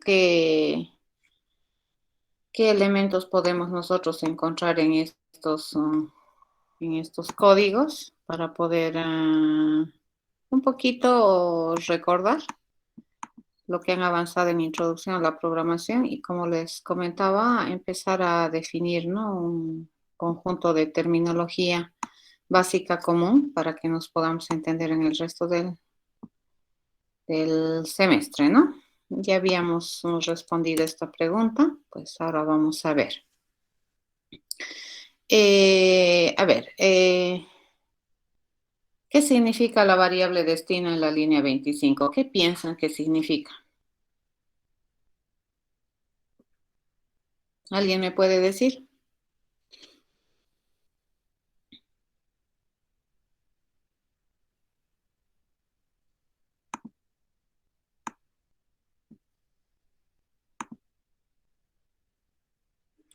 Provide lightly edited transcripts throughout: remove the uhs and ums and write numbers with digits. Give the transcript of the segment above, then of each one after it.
qué, qué elementos podemos nosotros encontrar en estos códigos para poder un poquito recordar lo que han avanzado en introducción a la programación y como les comentaba, empezar a definir, ¿no? Un conjunto de terminología básica común para que nos podamos entender en el resto del semestre, ¿no? Ya habíamos respondido esta pregunta, pues ahora vamos a ver. ¿Qué significa la variable destino en la línea 25? ¿Qué piensan que significa? ¿Alguien me puede decir?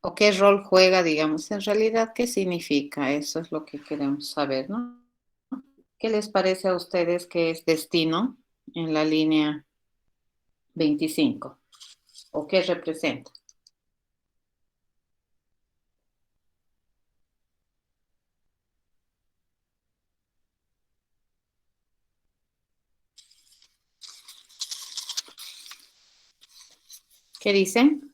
¿O qué rol juega, digamos, en realidad? ¿Qué significa? Eso es lo que queremos saber, ¿no? ¿Qué les parece a ustedes que es destino en la línea 25? ¿O qué representa? ¿Qué dicen?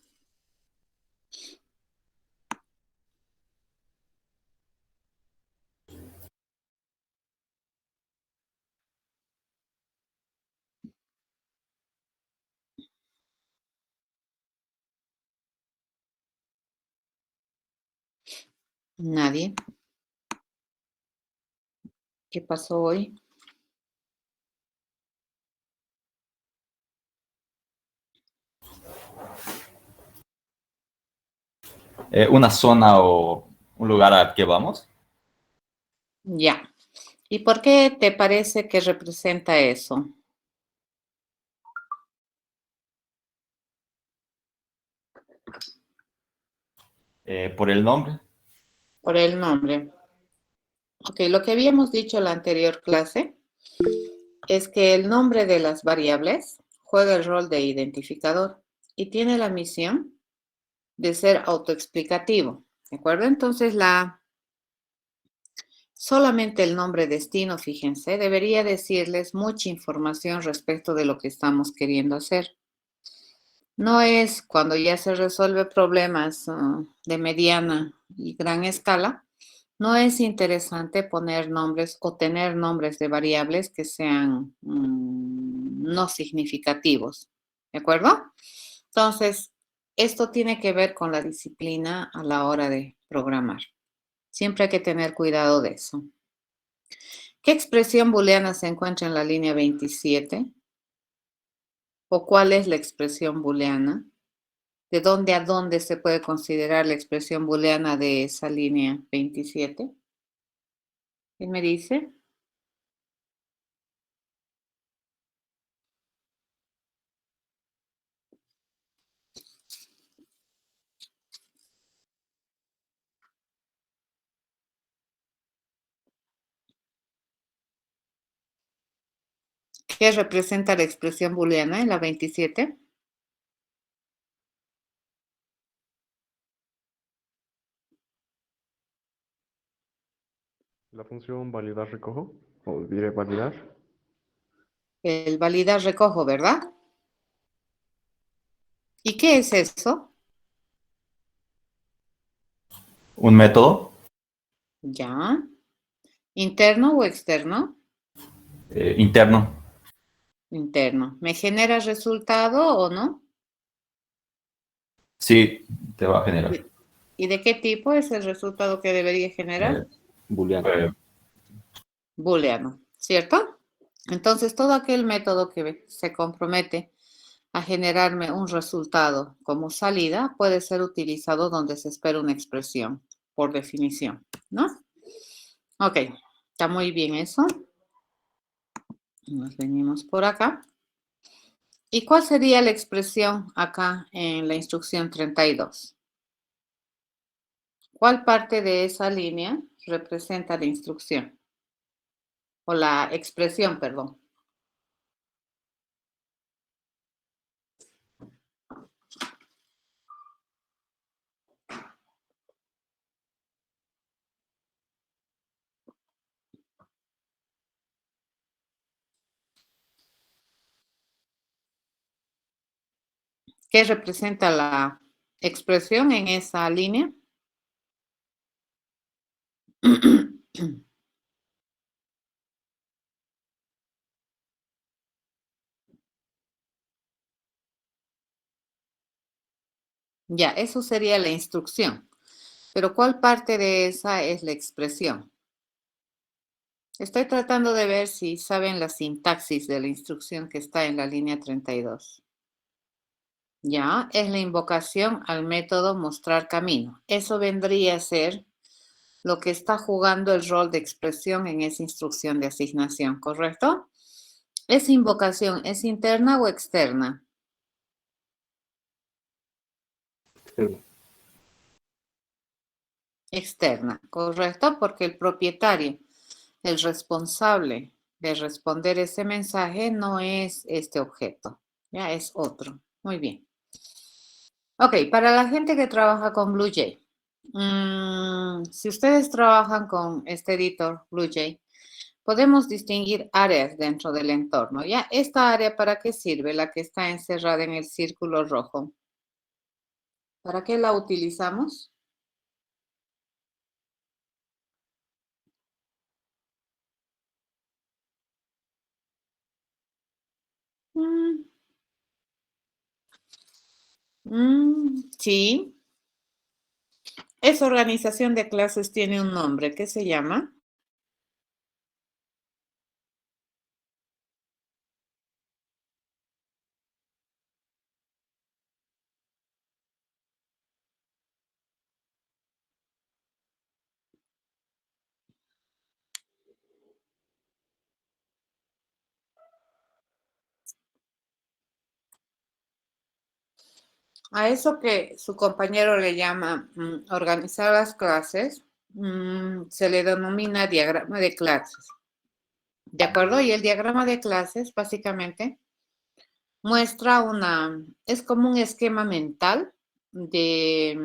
Nadie. ¿Qué pasó hoy? Una zona o un lugar al que vamos. Ya. ¿Y por qué te parece que representa eso? Por el nombre. Por el nombre. Ok, lo que habíamos dicho en la anterior clase es que el nombre de las variables juega el rol de identificador y tiene la misión de ser autoexplicativo, ¿de acuerdo? Entonces, solamente el nombre destino, fíjense, debería decirles mucha información respecto de lo que estamos queriendo hacer. No es cuando ya se resuelve problemas de mediana y gran escala, no es interesante poner nombres o tener nombres de variables que sean no significativos, ¿de acuerdo? Entonces, esto tiene que ver con la disciplina a la hora de programar. Siempre hay que tener cuidado de eso. ¿Qué expresión booleana se encuentra en la línea 27? ¿O cuál es la expresión booleana? ¿De dónde a dónde se puede considerar la expresión booleana de esa línea 27? ¿Quién me dice? ¿Qué representa la expresión booleana en la 27? La función validar recojo, o diré validar. El validar recojo, ¿verdad? ¿Y qué es eso? Un método. Ya. ¿Interno o externo? Interno. Interno. ¿Me genera resultado o no? Sí, te va a generar. ¿Y de qué tipo es el resultado que debería generar? Booleano. Booleano, ¿cierto? Entonces, todo aquel método que se compromete a generarme un resultado como salida puede ser utilizado donde se espera una expresión, por definición, ¿no? Ok, está muy bien eso. Nos venimos por acá. ¿Y cuál sería la expresión acá en la instrucción 32? ¿Cuál parte de esa línea representa la instrucción? O la expresión, perdón. ¿Qué representa la expresión en esa línea? Ya, eso sería la instrucción. Pero ¿cuál parte de esa es la expresión? Estoy tratando de ver si saben la sintaxis de la instrucción que está en la línea 32. Ya, es la invocación al método mostrar camino. Eso vendría a ser lo que está jugando el rol de expresión en esa instrucción de asignación, ¿correcto? ¿Esa invocación es interna o externa? Externo. Externa, ¿correcto? Porque el propietario, el responsable de responder ese mensaje no es este objeto, ya es otro. Muy bien. Ok, para la gente que trabaja con BlueJ, si ustedes trabajan con este editor BlueJ, podemos distinguir áreas dentro del entorno. ¿Ya? ¿Esta área para qué sirve? La que está encerrada en el círculo rojo. ¿Para qué la utilizamos? Mm, sí. Esa organización de clases tiene un nombre. ¿Qué se llama? A eso que su compañero le llama organizar las clases, se le denomina diagrama de clases. ¿De acuerdo? Y el diagrama de clases básicamente muestra es como un esquema mental que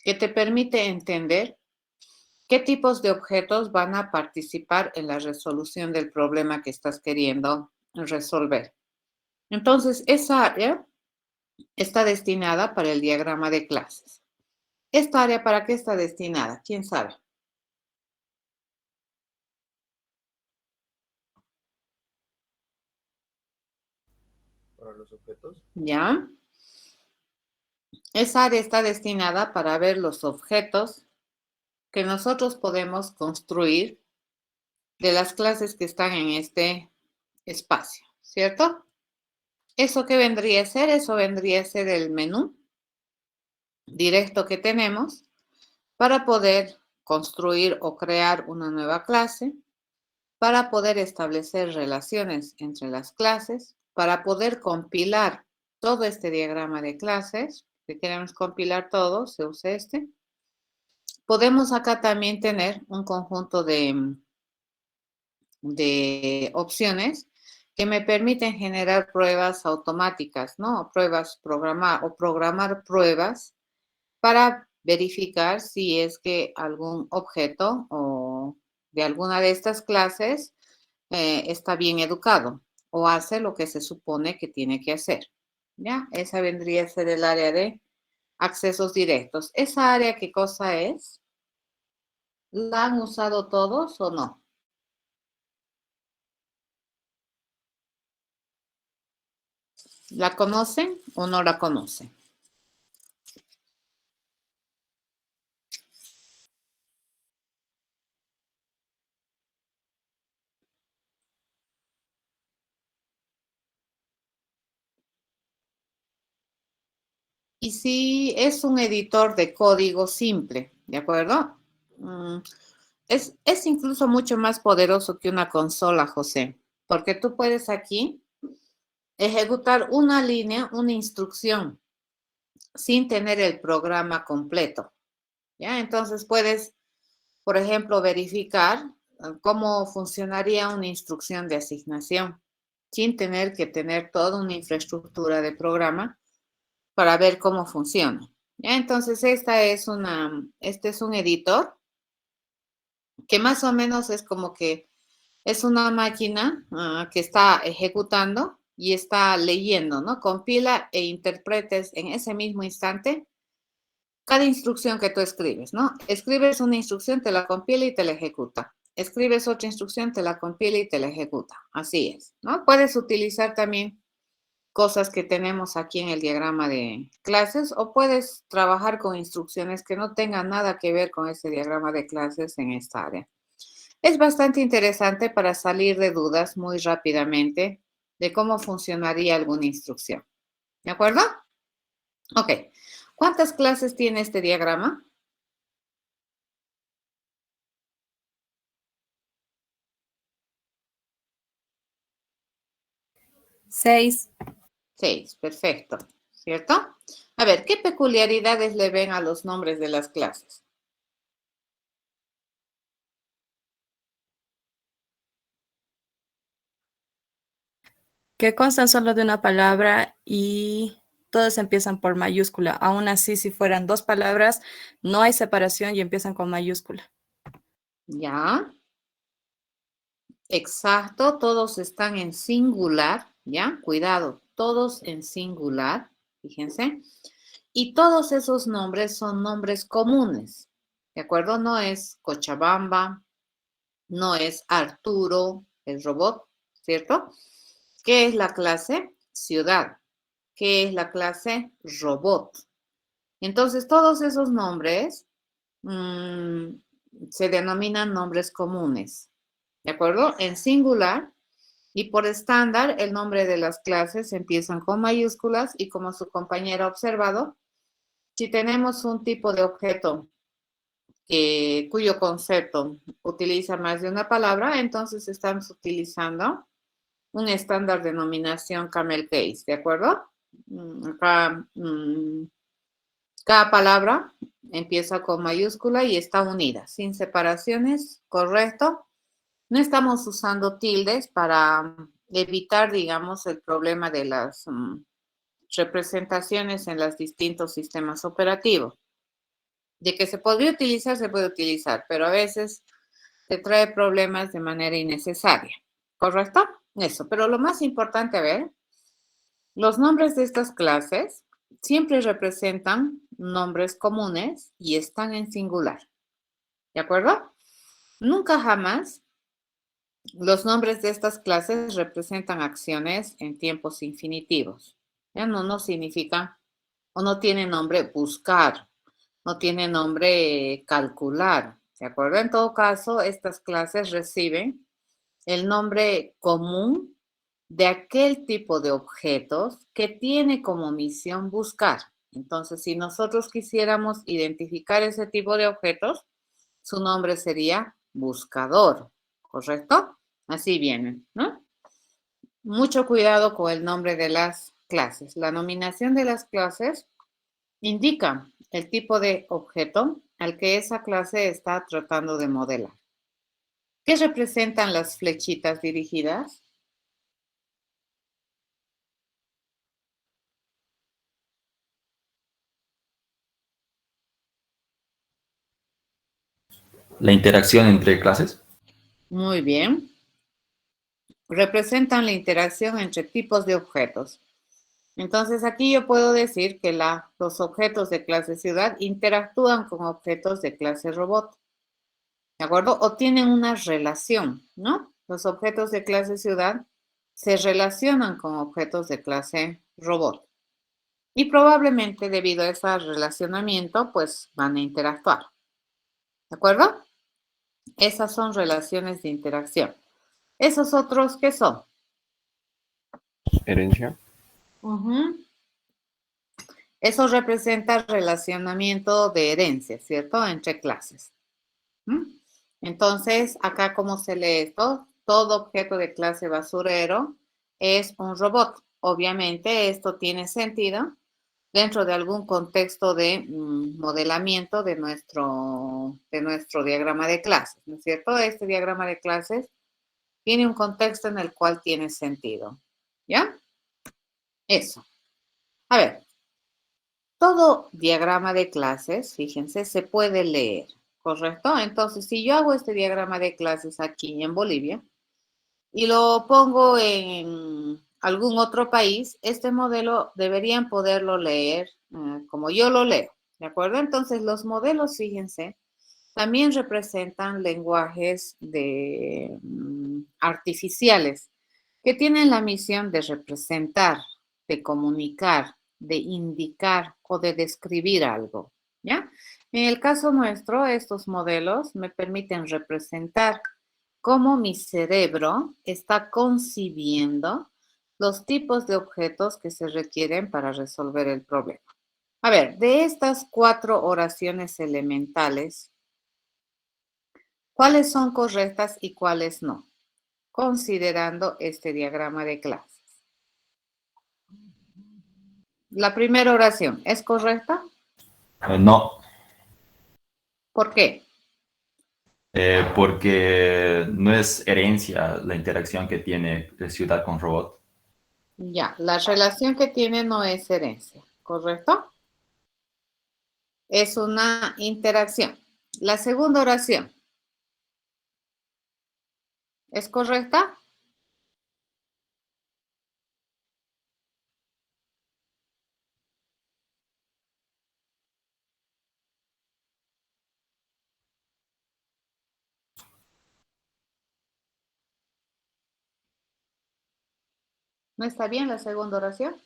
te permite entender qué tipos de objetos van a participar en la resolución del problema que estás queriendo resolver. Entonces, esa área está destinada para el diagrama de clases. ¿Esta área para qué está destinada? ¿Quién sabe? Para los objetos. ¿Ya? Esa área está destinada para ver los objetos que nosotros podemos construir de las clases que están en este espacio, ¿cierto? ¿Eso qué vendría a ser? Eso vendría a ser el menú directo que tenemos para poder construir o crear una nueva clase, para poder establecer relaciones entre las clases, para poder compilar todo este diagrama de clases. Si queremos compilar todo, se usa este. Podemos acá también tener un conjunto de opciones que me permiten generar pruebas automáticas, ¿no? Programar pruebas para verificar si es que algún objeto o de alguna de estas clases está bien educado o hace lo que se supone que tiene que hacer. ¿Ya? Esa vendría a ser el área de accesos directos. ¿Esa área qué cosa es? ¿La han usado todos o no? ¿La conocen o no la conocen? Y si es un editor de código simple, ¿de acuerdo? Es incluso mucho más poderoso que una consola, José, porque tú puedes aquí ejecutar una línea, una instrucción, sin tener el programa completo, ¿ya? Entonces puedes, por ejemplo, verificar cómo funcionaría una instrucción de asignación, sin tener que tener toda una infraestructura de programa para ver cómo funciona. ¿Ya? Entonces, este es un editor que más o menos es como que es una máquina que está ejecutando y está leyendo, ¿no? Compila e interpretes en ese mismo instante cada instrucción que tú escribes, ¿no? Escribes una instrucción, te la compila y te la ejecuta. Escribes otra instrucción, te la compila y te la ejecuta. Así es, ¿no? Puedes utilizar también cosas que tenemos aquí en el diagrama de clases o puedes trabajar con instrucciones que no tengan nada que ver con ese diagrama de clases en esta área. Es bastante interesante para salir de dudas muy rápidamente de cómo funcionaría alguna instrucción. ¿De acuerdo? Ok. ¿Cuántas clases tiene este diagrama? 6. 6, perfecto. ¿Cierto? A ver, ¿qué peculiaridades le ven a los nombres de las clases? Que constan solo de una palabra y todas empiezan por mayúscula. Aún así, si fueran 2 palabras, no hay separación y empiezan con mayúscula. ¿Ya? Exacto, todos están en singular, ¿ya? Cuidado, todos en singular, fíjense. Y todos esos nombres son nombres comunes, ¿de acuerdo? No es Cochabamba, no es Arturo, el robot, ¿cierto? ¿Qué es la clase? Ciudad. ¿Qué es la clase? Robot. Entonces, todos esos nombres se denominan nombres comunes, ¿de acuerdo? En singular y por estándar el nombre de las clases empiezan con mayúsculas y como su compañera ha observado, si tenemos un tipo de objeto cuyo concepto utiliza más de una palabra, entonces estamos utilizando un estándar de denominación camel case, ¿de acuerdo? Acá cada palabra empieza con mayúscula y está unida, sin separaciones, ¿correcto? No estamos usando tildes para evitar, digamos, el problema de las representaciones en los distintos sistemas operativos. De que se podría utilizar, se puede utilizar, pero a veces te trae problemas de manera innecesaria, ¿correcto? Eso, pero lo más importante, a ver, los nombres de estas clases siempre representan nombres comunes y están en singular, ¿de acuerdo? Nunca jamás los nombres de estas clases representan acciones en tiempos infinitivos. Ya no significa o no tiene nombre buscar, no tiene nombre calcular, ¿de acuerdo? En todo caso, estas clases reciben el nombre común de aquel tipo de objetos que tiene como misión buscar. Entonces, si nosotros quisiéramos identificar ese tipo de objetos, su nombre sería buscador, ¿correcto? Así vienen, ¿no? Mucho cuidado con el nombre de las clases. La nominación de las clases indica el tipo de objeto al que esa clase está tratando de modelar. ¿Qué representan las flechitas dirigidas? La interacción entre clases. Muy bien. Representan la interacción entre tipos de objetos. Entonces aquí yo puedo decir que los objetos de clase ciudad interactúan con objetos de clase robot. ¿De acuerdo? O tienen una relación, ¿no? Los objetos de clase ciudad se relacionan con objetos de clase robot. Y probablemente debido a ese relacionamiento, pues van a interactuar. ¿De acuerdo? Esas son relaciones de interacción. ¿Esos otros qué son? Herencia. Eso representa relacionamiento de herencia, ¿cierto? Entre clases. Entonces, acá, ¿cómo se lee esto? Todo objeto de clase basurero es un robot. Obviamente, esto tiene sentido dentro de algún contexto de modelamiento de nuestro diagrama de clases, ¿no es cierto? Este diagrama de clases tiene un contexto en el cual tiene sentido. ¿Ya? Eso. A ver, todo diagrama de clases, fíjense, se puede leer, ¿correcto? Entonces, si yo hago este diagrama de clases aquí en Bolivia y lo pongo en algún otro país, este modelo deberían poderlo leer como yo lo leo, ¿de acuerdo? Entonces, los modelos, fíjense, también representan lenguajes artificiales que tienen la misión de representar, de comunicar, de indicar o de describir algo, ¿ya? En el caso nuestro, estos modelos me permiten representar cómo mi cerebro está concibiendo los tipos de objetos que se requieren para resolver el problema. A ver, de estas 4 oraciones elementales, ¿cuáles son correctas y cuáles no? Considerando este diagrama de clases. La primera oración, ¿es correcta? No, ¿Por qué? porque no es herencia la interacción que tiene ciudad con robot. Ya, la relación que tiene no es herencia, ¿correcto? Es una interacción. La segunda oración, ¿es correcta? ¿No está bien la segunda oración?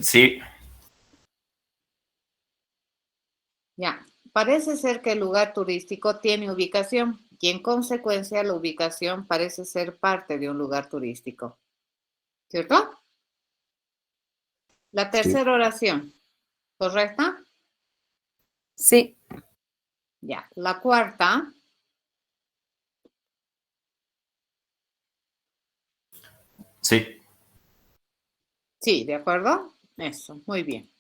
Sí, Ya, parece ser que el lugar turístico tiene ubicación y en consecuencia la ubicación parece ser parte de un lugar turístico, ¿cierto? La tercera oración, ¿correcta? Sí, Ya, la cuarta, sí, sí, ¿de acuerdo? Eso, muy bien.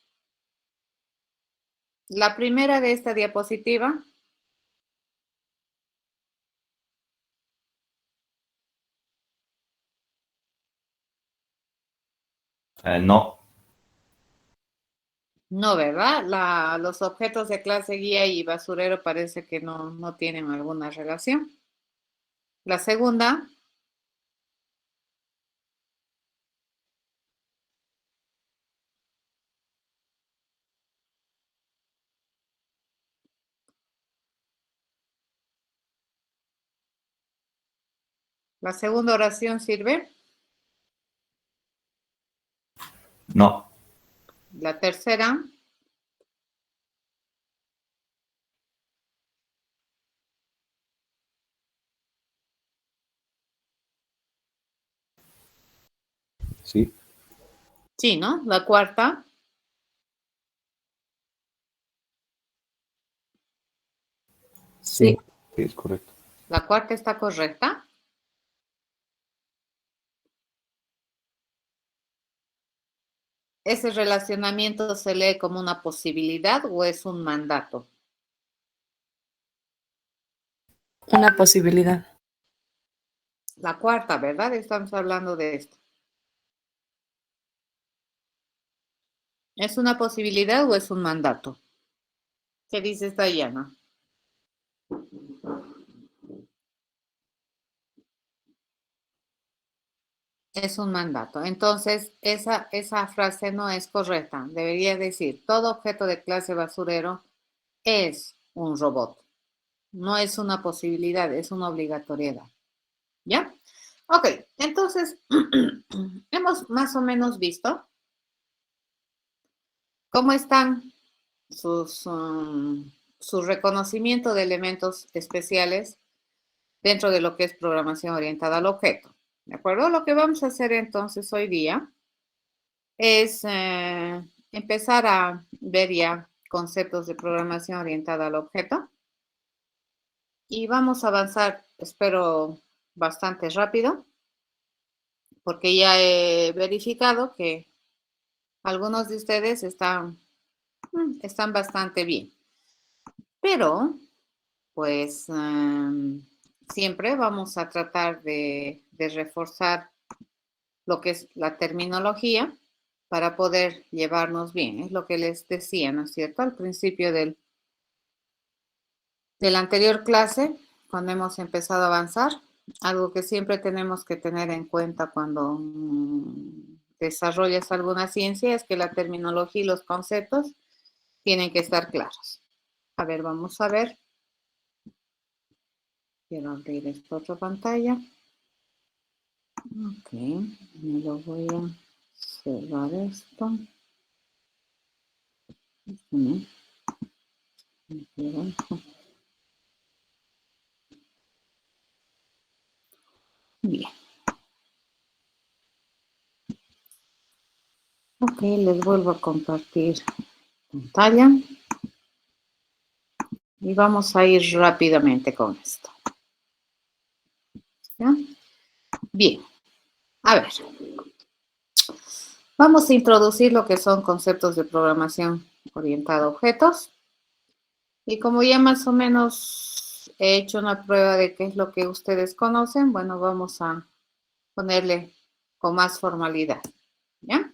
La primera de esta diapositiva, no, no, ¿verdad? Los objetos de clase guía y basurero parece que no tienen alguna relación. La segunda, oración sirve. no, La tercera, Sí, sí, ¿no? La cuarta, sí, sí. sí, es correcto. la cuarta está correcta. ¿Ese relacionamiento se lee como una posibilidad o es un mandato? Una posibilidad. La cuarta, ¿verdad? Estamos hablando de esto. ¿Es una posibilidad o es un mandato? ¿Qué dice esta Diana? Es un mandato. Entonces, esa frase no es correcta. Debería decir, todo objeto de clase basurero es un robot. No es una posibilidad, es una obligatoriedad. ¿Ya? Ok, entonces, hemos más o menos visto cómo están su reconocimiento de elementos especiales dentro de lo que es programación orientada al objeto. ¿De acuerdo? Lo que vamos a hacer entonces hoy día es empezar a ver ya conceptos de programación orientada al objeto y vamos a avanzar, espero, bastante rápido porque ya he verificado que algunos de ustedes están bastante bien. Pero, pues, siempre vamos a tratar de reforzar lo que es la terminología para poder llevarnos bien. Es lo que les decía, ¿no es cierto? Al principio de la anterior clase, cuando hemos empezado a avanzar, algo que siempre tenemos que tener en cuenta cuando desarrollas alguna ciencia es que la terminología y los conceptos tienen que estar claros. A ver, vamos a ver. Quiero abrir esta otra pantalla. Ok, me lo voy a cerrar esto. Bien. Ok, les vuelvo a compartir pantalla. Y vamos a ir rápidamente con esto. ¿Ya? Bien. A ver. Vamos a introducir lo que son conceptos de programación orientada a objetos. Y como ya más o menos he hecho una prueba de qué es lo que ustedes conocen, bueno, vamos a ponerle con más formalidad. ¿Ya?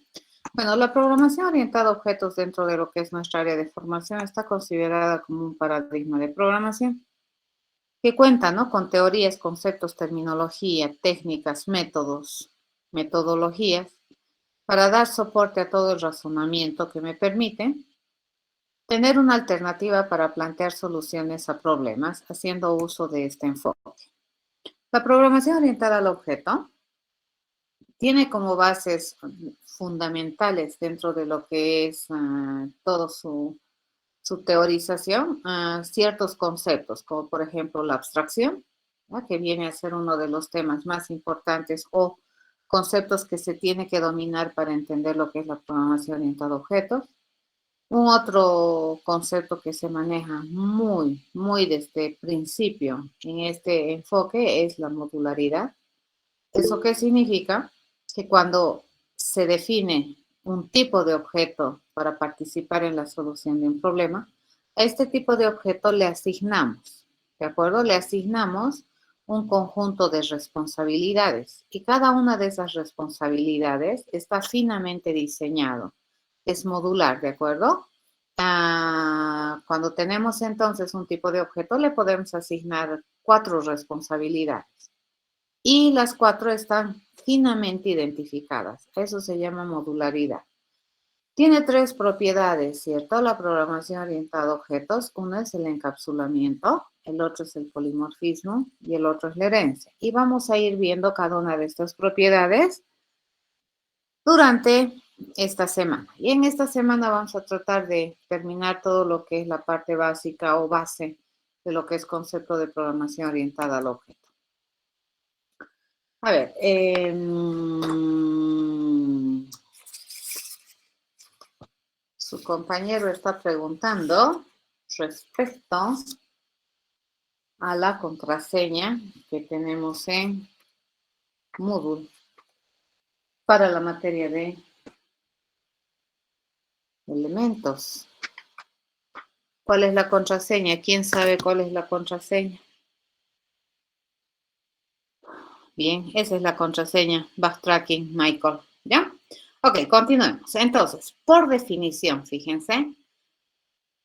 Bueno, la programación orientada a objetos dentro de lo que es nuestra área de formación está considerada como un paradigma de programación que cuenta, ¿no?, con teorías, conceptos, terminología, técnicas, métodos, metodologías para dar soporte a todo el razonamiento que me permite tener una alternativa para plantear soluciones a problemas haciendo uso de este enfoque. La programación orientada al objeto tiene como bases fundamentales dentro de lo que es todo su teorización, ciertos conceptos, como por ejemplo la abstracción, ¿no?, que viene a ser uno de los temas más importantes o conceptos que se tiene que dominar para entender lo que es la programación orientada a objetos. Un otro concepto que se maneja muy desde el principio en este enfoque es la modularidad. ¿Eso qué significa? Que cuando se define un tipo de objeto para participar en la solución de un problema, a este tipo de objeto le asignamos, ¿de acuerdo? Le asignamos un conjunto de responsabilidades y cada una de esas responsabilidades está finamente diseñado. Es modular, ¿de acuerdo? Cuando tenemos entonces un tipo de objeto, le podemos asignar 4 responsabilidades. Y las 4 están finamente identificadas. Eso se llama modularidad. Tiene 3 propiedades, ¿cierto? La programación orientada a objetos. Uno es el encapsulamiento, el otro es el polimorfismo y el otro es la herencia. Y vamos a ir viendo cada una de estas propiedades durante esta semana. Y en esta semana vamos a tratar de terminar todo lo que es la parte básica o base de lo que es concepto de programación orientada al objeto. A ver, su compañero está preguntando respecto a la contraseña que tenemos en Moodle para la materia de elementos. ¿Cuál es la contraseña? ¿Quién sabe cuál es la contraseña? Bien, esa es la contraseña. Backtracking, Michael. ¿Ya? Ok, continuemos. Entonces, por definición, fíjense,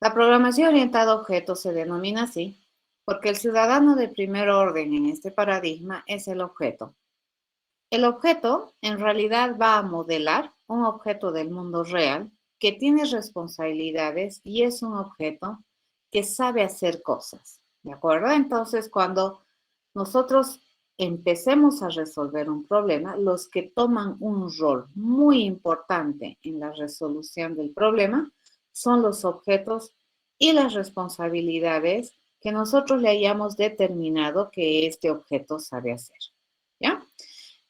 la programación orientada a objetos se denomina así porque el ciudadano de primer orden en este paradigma es el objeto. El objeto en realidad va a modelar un objeto del mundo real que tiene responsabilidades y es un objeto que sabe hacer cosas. ¿De acuerdo? Entonces, cuando nosotros empecemos a resolver un problema, los que toman un rol muy importante en la resolución del problema son los objetos y las responsabilidades que nosotros le hayamos determinado que este objeto sabe hacer. ¿Ya?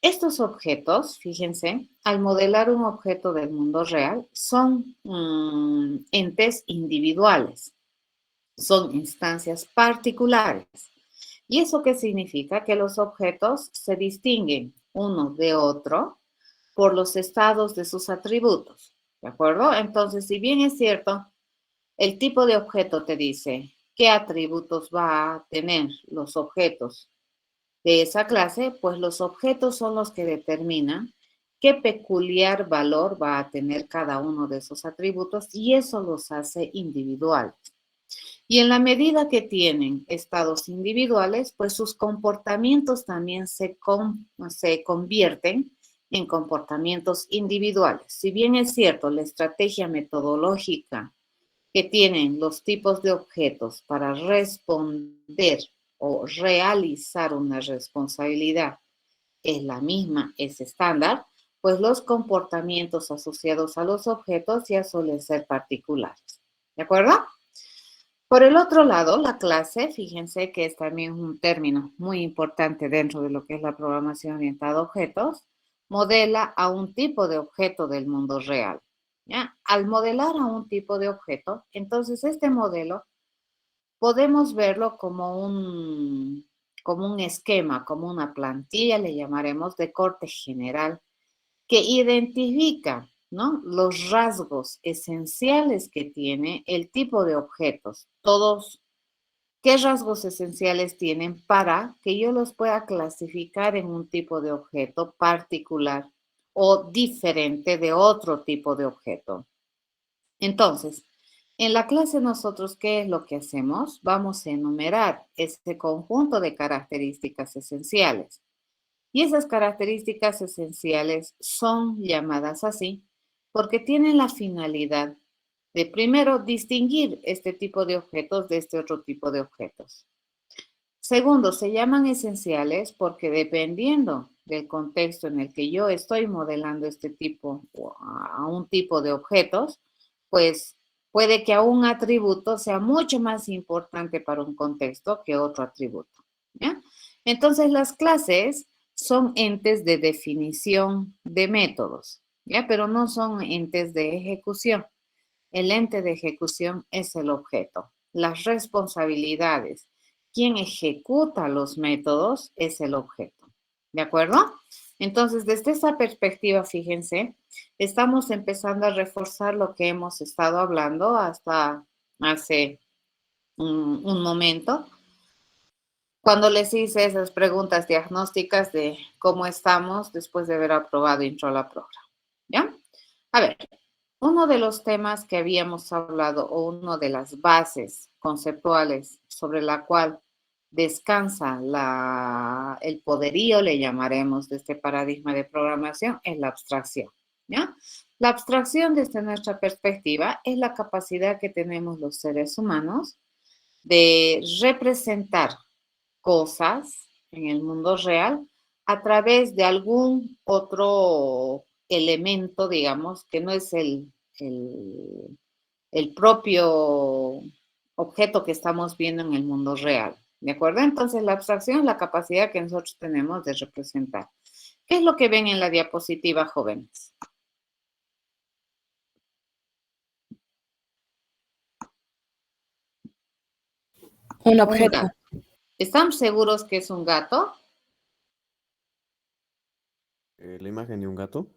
Estos objetos, fíjense, al modelar un objeto del mundo real, son entes individuales, son instancias particulares. ¿Y eso qué significa? Que los objetos se distinguen uno de otro por los estados de sus atributos, ¿de acuerdo? Entonces, si bien es cierto, el tipo de objeto te dice qué atributos va a tener los objetos de esa clase, pues los objetos son los que determinan qué peculiar valor va a tener cada uno de esos atributos y eso los hace individuales. Y en la medida que tienen estados individuales, pues sus comportamientos también se convierten en comportamientos individuales. Si bien es cierto, la estrategia metodológica que tienen los tipos de objetos para responder o realizar una responsabilidad es la misma, es estándar, pues los comportamientos asociados a los objetos ya suelen ser particulares. ¿De acuerdo? Por el otro lado, la clase, fíjense que es también un término muy importante dentro de lo que es la programación orientada a objetos, modela a un tipo de objeto del mundo real. ¿Ya? Al modelar a un tipo de objeto, entonces este modelo podemos verlo como un esquema, como una plantilla, le llamaremos de corte general, que identifica, ¿no?, los rasgos esenciales que tiene el tipo de objetos. Todos, ¿qué rasgos esenciales tienen para que yo los pueda clasificar en un tipo de objeto particular o diferente de otro tipo de objeto? Entonces, en la clase nosotros, ¿qué es lo que hacemos? Vamos a enumerar este conjunto de características esenciales. Y esas características esenciales son llamadas así porque tienen la finalidad de, primero, distinguir este tipo de objetos de este otro tipo de objetos. Segundo, se llaman esenciales porque dependiendo del contexto en el que yo estoy modelando este tipo a un tipo de objetos, pues puede que a un atributo sea mucho más importante para un contexto que otro atributo. ¿Ya? Entonces, las clases son entes de definición de métodos, ¿ya? Pero no son entes de ejecución. El ente de ejecución es el objeto. Las responsabilidades, quien ejecuta los métodos es el objeto. ¿De acuerdo? Entonces, desde esa perspectiva, fíjense, estamos empezando a reforzar lo que hemos estado hablando hasta hace un momento, cuando les hice esas preguntas diagnósticas de cómo estamos después de haber aprobado Intro a la Programa. ¿Ya? A ver, uno de los temas que habíamos hablado o una de las bases conceptuales sobre la cual descansa el poderío, le llamaremos, de este paradigma de programación, es la abstracción. ¿Ya? La abstracción, desde nuestra perspectiva, es la capacidad que tenemos los seres humanos de representar cosas en el mundo real a través de algún otro elemento, digamos, que no es el propio objeto que estamos viendo en el mundo real. ¿De acuerdo? Entonces, la abstracción es la capacidad que nosotros tenemos de representar. ¿Qué es lo que ven en la diapositiva, jóvenes? Un Un objeto. gato. ¿Están seguros que es un gato? La imagen de un gato.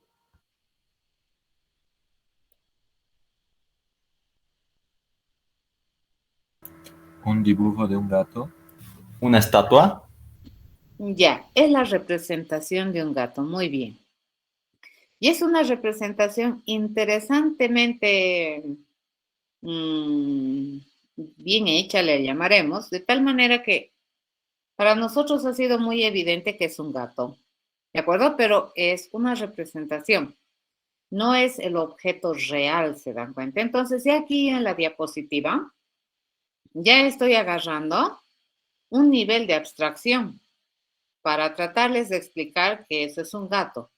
Un dibujo de un gato. Una estatua. Ya, es la representación de un gato. Muy bien. Y es una representación interesantemente bien hecha, le llamaremos, de tal manera que para nosotros ha sido muy evidente que es un gato, ¿de acuerdo? Pero es una representación, no es el objeto real, ¿se dan cuenta? Entonces, ya aquí en la diapositiva, ya estoy agarrando un nivel de abstracción para tratarles de explicar que eso es un gato,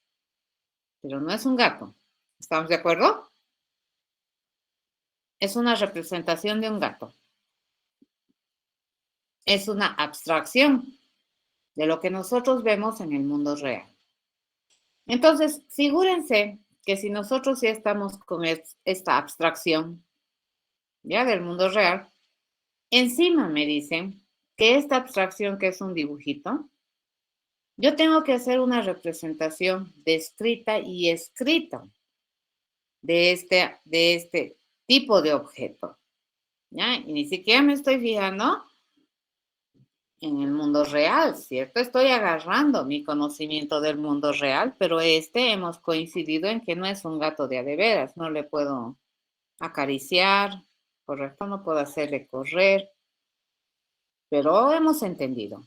pero no es un gato. ¿Estamos de acuerdo? Es una representación de un gato. Es una abstracción de lo que nosotros vemos en el mundo real. Entonces, figúrense que si nosotros ya estamos con esta abstracción, ya del mundo real, encima me dicen que esta abstracción, que es un dibujito, yo tengo que hacer una representación descrita y escrita de este tipo de objeto, ¿ya? Y ni siquiera me estoy fijando en el mundo real, ¿cierto? Estoy agarrando mi conocimiento del mundo real, pero hemos coincidido en que no es un gato de a de veras, no le puedo acariciar, ¿correcto? No puedo hacerle correr, pero hemos entendido.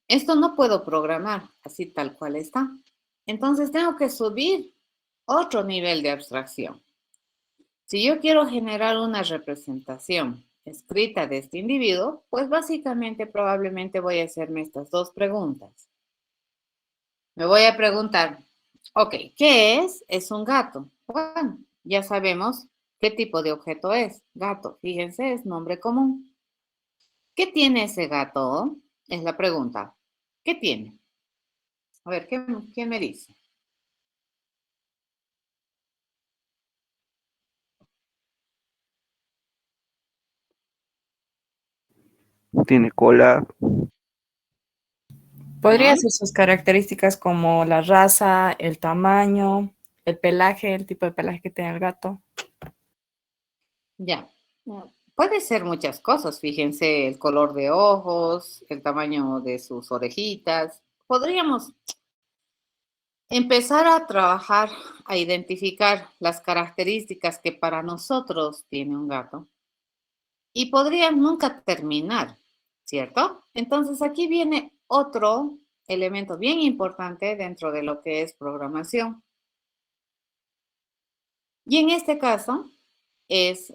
Esto no puedo programar así tal cual está. Entonces tengo que subir otro nivel de abstracción. Si yo quiero generar una representación escrita de este individuo, pues básicamente probablemente voy a hacerme estas dos preguntas. Me voy a preguntar, ok, ¿qué es? Es un gato. Bueno, ya sabemos qué tipo de objeto es. Gato, fíjense, es nombre común. ¿Qué tiene ese gato? Es la pregunta. ¿Qué tiene? A ver, ¿quién me dice? Tiene cola, Podría ¿Ya? ser sus características como la raza, el tamaño, el pelaje, el tipo de pelaje que tiene el gato. Ya. Puede ser muchas cosas, fíjense, el color de ojos, el tamaño de sus orejitas. Podríamos empezar a trabajar, a identificar las características que para nosotros tiene un gato y podrían nunca terminar, ¿cierto? Entonces aquí viene otro elemento bien importante dentro de lo que es programación. Y en este caso es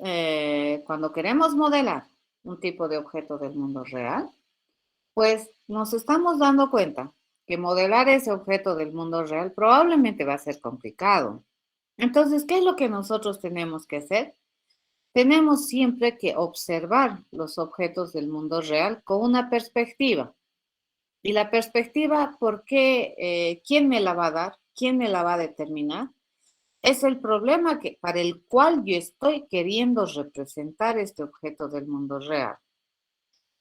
cuando queremos modelar un tipo de objeto del mundo real, pues nos estamos dando cuenta que modelar ese objeto del mundo real probablemente va a ser complicado. Entonces, ¿qué es lo que nosotros tenemos que hacer? Tenemos siempre que observar los objetos del mundo real con una perspectiva. Y la perspectiva, ¿por qué? ¿Quién me la va a dar? ¿Quién me la va a determinar? Es el problema para el cual yo estoy queriendo representar este objeto del mundo real.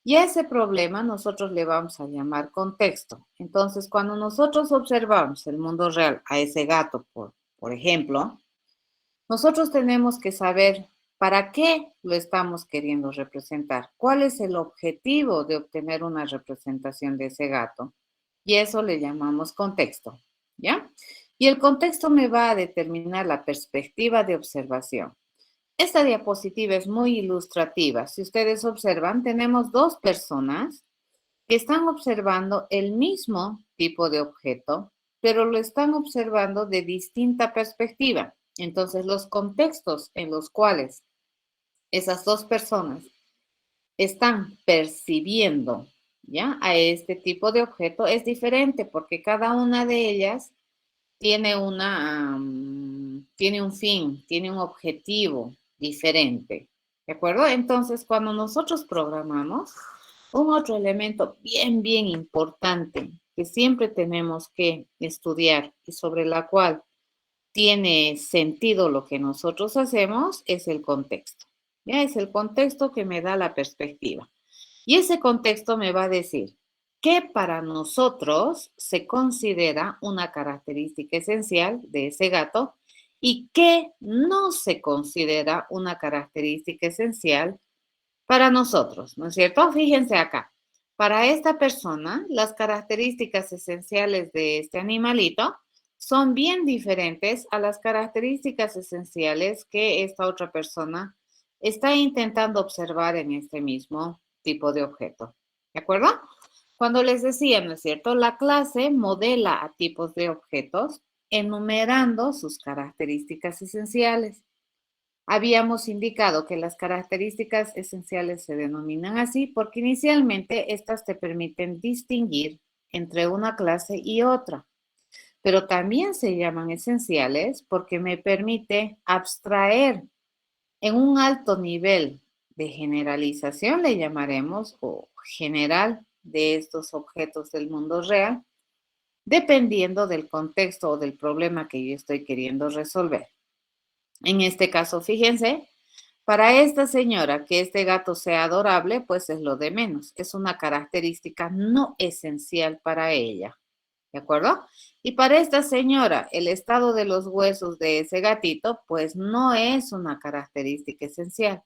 Y a ese problema nosotros le vamos a llamar contexto. Entonces, cuando nosotros observamos el mundo real a ese gato, por ejemplo, nosotros tenemos que saber para qué lo estamos queriendo representar, cuál es el objetivo de obtener una representación de ese gato. Y eso le llamamos contexto, ¿ya? Y el contexto me va a determinar la perspectiva de observación. Esta diapositiva es muy ilustrativa. Si ustedes observan, tenemos dos personas que están observando el mismo tipo de objeto, pero lo están observando de distinta perspectiva. Entonces, los contextos en los cuales esas dos personas están percibiendo, ¿ya? A este tipo de objeto es diferente porque cada una de ellas tiene tiene un fin, tiene un objetivo diferente, ¿de acuerdo? Entonces, cuando nosotros programamos, un otro elemento bien importante que siempre tenemos que estudiar y sobre la cual tiene sentido lo que nosotros hacemos es el contexto. Ya es el contexto que me da la perspectiva. Y ese contexto me va a decir qué para nosotros se considera una característica esencial de ese gato y qué no se considera una característica esencial para nosotros, ¿no es cierto? Fíjense acá. Para esta persona, las características esenciales de este animalito son bien diferentes a las características esenciales que esta otra persona está intentando observar en este mismo tipo de objeto. ¿De acuerdo? Cuando les decía, ¿no es cierto? La clase modela a tipos de objetos enumerando sus características esenciales. Habíamos indicado que las características esenciales se denominan así porque inicialmente estas te permiten distinguir entre una clase y otra, pero también se llaman esenciales porque me permite abstraer en un alto nivel de generalización, le llamaremos, o general de estos objetos del mundo real, dependiendo del contexto o del problema que yo estoy queriendo resolver. En este caso, fíjense, para esta señora que este gato sea adorable, pues es lo de menos. Es una característica no esencial para ella. ¿De acuerdo? Y para esta señora, el estado de los huesos de ese gatito, pues no es una característica esencial.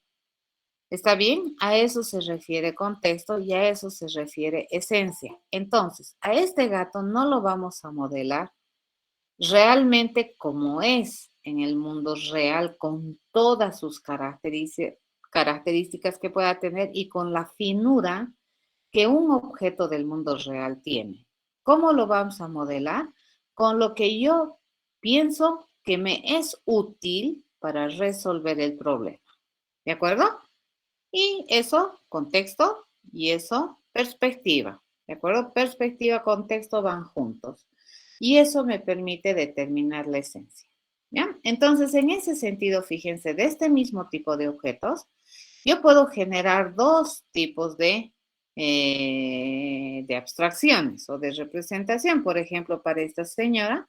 ¿Está bien? A eso se refiere contexto y a eso se refiere esencia. Entonces, a este gato no lo vamos a modelar realmente como es en el mundo real con todas sus características características que pueda tener y con la finura que un objeto del mundo real tiene. ¿Cómo lo vamos a modelar? Con lo que yo pienso que me es útil para resolver el problema. ¿De acuerdo? Y eso, contexto, y eso, perspectiva. ¿De acuerdo? Perspectiva, contexto van juntos. Y eso me permite determinar la esencia. ¿Ya? Entonces, en ese sentido, fíjense, de este mismo tipo de objetos, yo puedo generar dos tipos de abstracciones o de representación. Por ejemplo, para esta señora,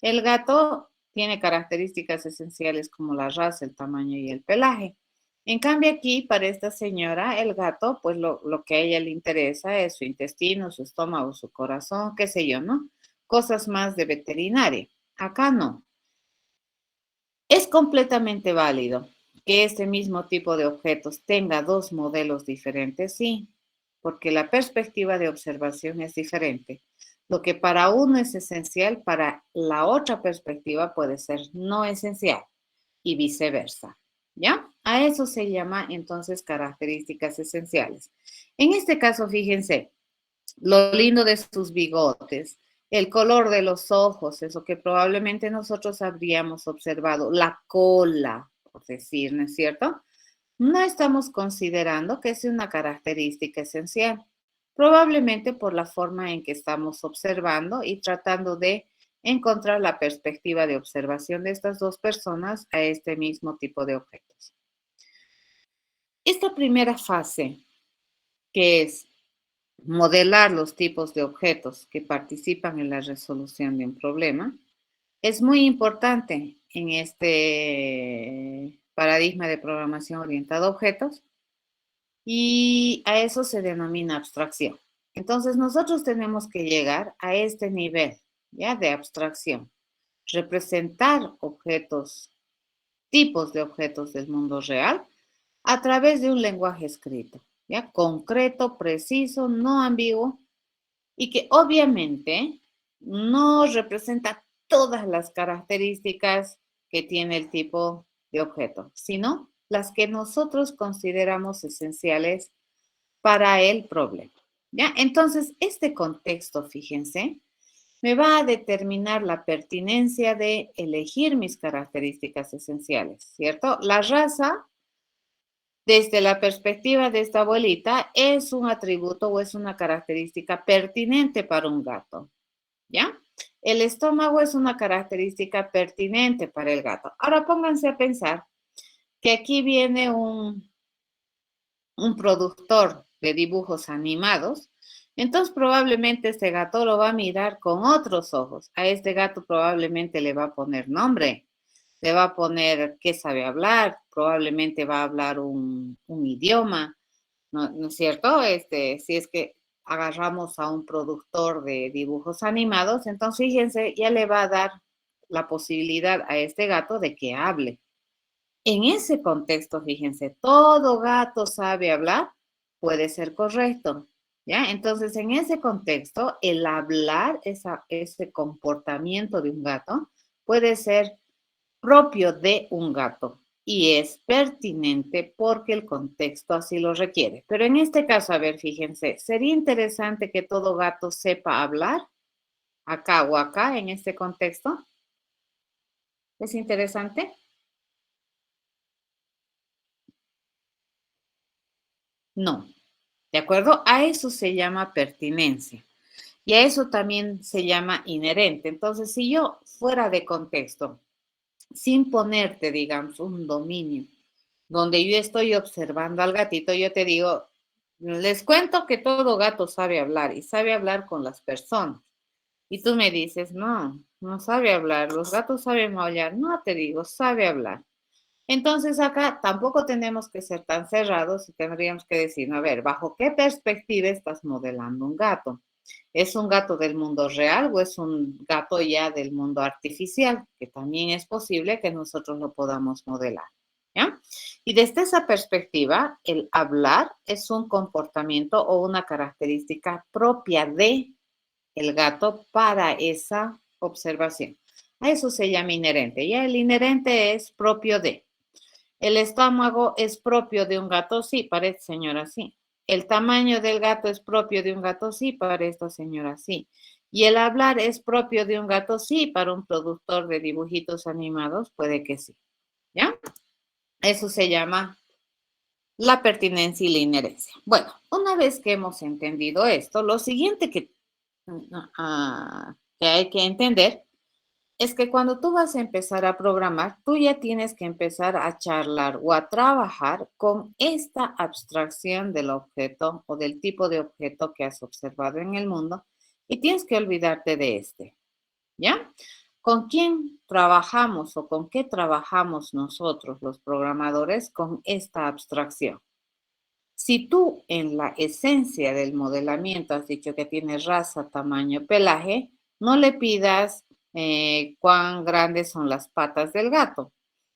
el gato tiene características esenciales como la raza, el tamaño y el pelaje. En cambio aquí, para esta señora, el gato, pues lo que a ella le interesa es su intestino, su estómago, su corazón, qué sé yo, ¿no? Cosas más de veterinaria. Acá no. Es completamente válido que este mismo tipo de objetos tenga dos modelos diferentes, sí, porque la perspectiva de observación es diferente. Lo que para uno es esencial, para la otra perspectiva puede ser no esencial y viceversa. ¿Ya? A eso se llama entonces características esenciales. En este caso, fíjense, lo lindo de sus bigotes, el color de los ojos, eso que probablemente nosotros habríamos observado, la cola, por decir, ¿no es cierto? No estamos considerando que es una característica esencial, probablemente por la forma en que estamos observando y tratando de encontrar la perspectiva de observación de estas dos personas a este mismo tipo de objetos. Esta primera fase, que es modelar los tipos de objetos que participan en la resolución de un problema, es muy importante en este paradigma de programación orientada a objetos y a eso se denomina abstracción. Entonces nosotros tenemos que llegar a este nivel, ¿ya? De abstracción, representar objetos, tipos de objetos del mundo real a través de un lenguaje escrito, ¿ya? Concreto, preciso, no ambiguo y que obviamente no representa todas las características que tiene el tipo de objeto, sino las que nosotros consideramos esenciales para el problema. ¿Ya? Entonces, este contexto, fíjense, me va a determinar la pertinencia de elegir mis características esenciales, ¿cierto? La raza, desde la perspectiva de esta abuelita, es un atributo o es una característica pertinente para un gato, ¿ya? El estómago es una característica pertinente para el gato. Ahora pónganse a pensar que aquí viene un productor de dibujos animados, entonces probablemente este gato lo va a mirar con otros ojos. A este gato probablemente le va a poner nombre, le va a poner qué sabe hablar, probablemente va a hablar un idioma, ¿no es cierto? Si es que agarramos a un productor de dibujos animados, entonces fíjense, ya le va a dar la posibilidad a este gato de que hable. En ese contexto, fíjense, todo gato sabe hablar, puede ser correcto, ¿ya? Entonces, en ese contexto, el hablar, ese comportamiento de un gato, puede ser propio de un gato y es pertinente porque el contexto así lo requiere. Pero en este caso, a ver, fíjense, ¿sería interesante que todo gato sepa hablar acá o acá en este contexto? ¿Es interesante? No. ¿De acuerdo? A eso se llama pertinencia y a eso también se llama inherente. Entonces, si yo fuera de contexto, sin ponerte, digamos, un dominio, donde yo estoy observando al gatito, yo te digo, les cuento que todo gato sabe hablar y sabe hablar con las personas. Y tú me dices, no, no sabe hablar, los gatos saben maullar. No, te digo, sabe hablar. Entonces acá tampoco tenemos que ser tan cerrados y tendríamos que decir, a ver, ¿bajo qué perspectiva estás modelando un gato? ¿Es un gato del mundo real o es un gato ya del mundo artificial? Que también es posible que nosotros lo podamos modelar, ¿ya? Y desde esa perspectiva, el hablar es un comportamiento o una característica propia de el gato para esa observación. A eso se llama inherente. Ya el inherente es propio de. El estómago es propio de un gato, sí, para esta señora sí. El tamaño del gato es propio de un gato, sí, para esta señora sí. Y el hablar es propio de un gato, sí, para un productor de dibujitos animados, puede que sí. ¿Ya? Eso se llama la pertinencia y la inherencia. Bueno, una vez que hemos entendido esto, lo siguiente que hay que entender es que cuando tú vas a empezar a programar, tú ya tienes que empezar a charlar o a trabajar con esta abstracción del objeto o del tipo de objeto que has observado en el mundo y tienes que olvidarte de este, ¿ya? ¿Con quién trabajamos o con qué trabajamos nosotros los programadores con esta abstracción? Si tú en la esencia del modelamiento has dicho que tiene raza, tamaño, pelaje, no le pidas cuán grandes son las patas del gato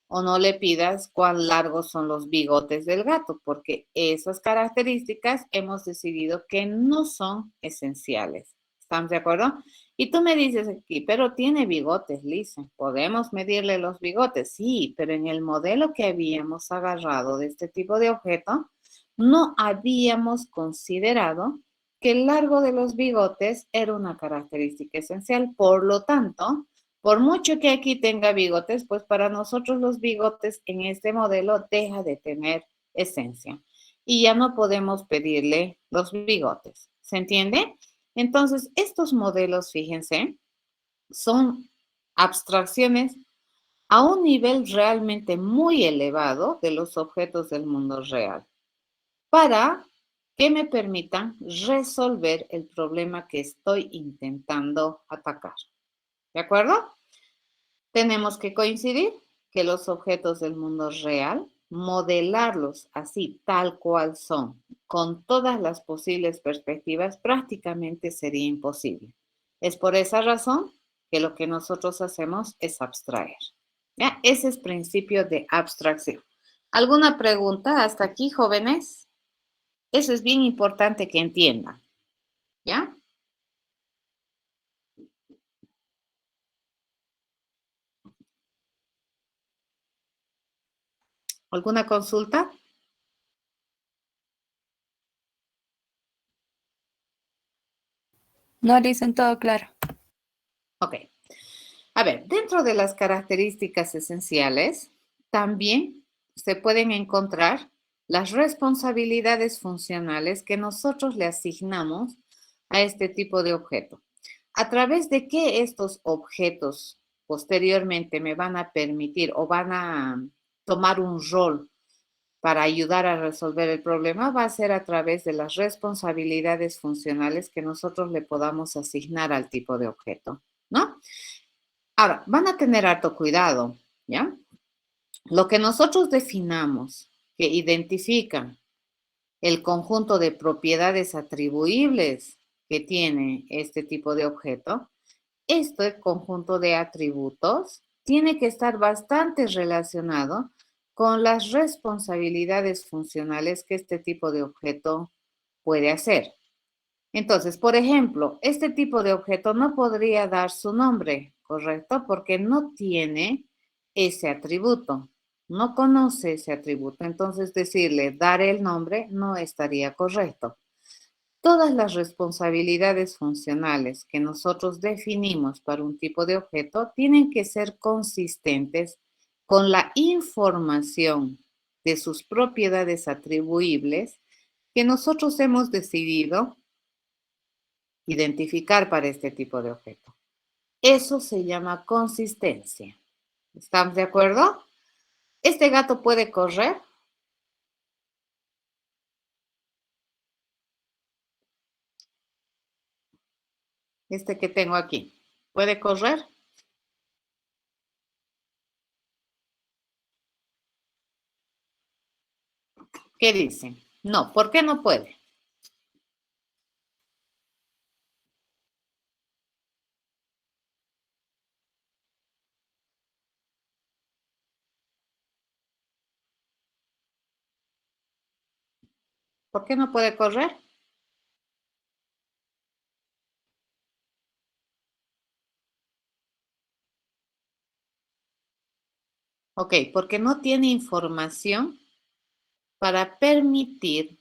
o no le pidas cuán largos son los bigotes del gato, porque esas características hemos decidido que no son esenciales. ¿Estamos de acuerdo? Y tú me dices aquí, pero tiene bigotes, Lisa. ¿Podemos medirle los bigotes? Sí, pero en el modelo que habíamos agarrado de este tipo de objeto, no habíamos considerado que el largo de los bigotes era una característica esencial. Por lo tanto, por mucho que aquí tenga bigotes, pues para nosotros los bigotes en este modelo deja de tener esencia. Y ya no podemos pedirle los bigotes. ¿Se entiende? Entonces, estos modelos, fíjense, son abstracciones a un nivel realmente muy elevado de los objetos del mundo real para que me permitan resolver el problema que estoy intentando atacar. ¿De acuerdo? Tenemos que coincidir que los objetos del mundo real, modelarlos así, tal cual son, con todas las posibles perspectivas, prácticamente sería imposible. Es por esa razón que lo que nosotros hacemos es abstraer. ¿Ya? Ese es principio de abstracción. ¿Alguna pregunta hasta aquí, jóvenes? Eso es bien importante que entiendan. ¿Ya? ¿Alguna consulta? No dicen todo claro. Ok. A ver, dentro de las características esenciales, también se pueden encontrar las responsabilidades funcionales que nosotros le asignamos a este tipo de objeto. A través de qué estos objetos posteriormente me van a permitir o van a tomar un rol para ayudar a resolver el problema, va a ser a través de las responsabilidades funcionales que nosotros le podamos asignar al tipo de objeto, ¿no? Ahora, van a tener harto cuidado, ¿ya? Lo que nosotros definamos que identifican el conjunto de propiedades atribuibles que tiene este tipo de objeto, este conjunto de atributos tiene que estar bastante relacionado con las responsabilidades funcionales que este tipo de objeto puede hacer. Entonces, por ejemplo, este tipo de objeto no podría dar su nombre, ¿correcto? Porque no tiene ese atributo, no conoce ese atributo. Entonces, decirle dar el nombre no estaría correcto. Todas las responsabilidades funcionales que nosotros definimos para un tipo de objeto tienen que ser consistentes con la información de sus propiedades atribuibles que nosotros hemos decidido identificar para este tipo de objeto. Eso se llama consistencia. ¿Estamos de acuerdo? ¿Este gato puede correr? Este que tengo aquí. ¿Puede correr? ¿Qué dicen? No, ¿por qué no puede? ¿Por qué no puede correr? Ok, porque no tiene información para permitir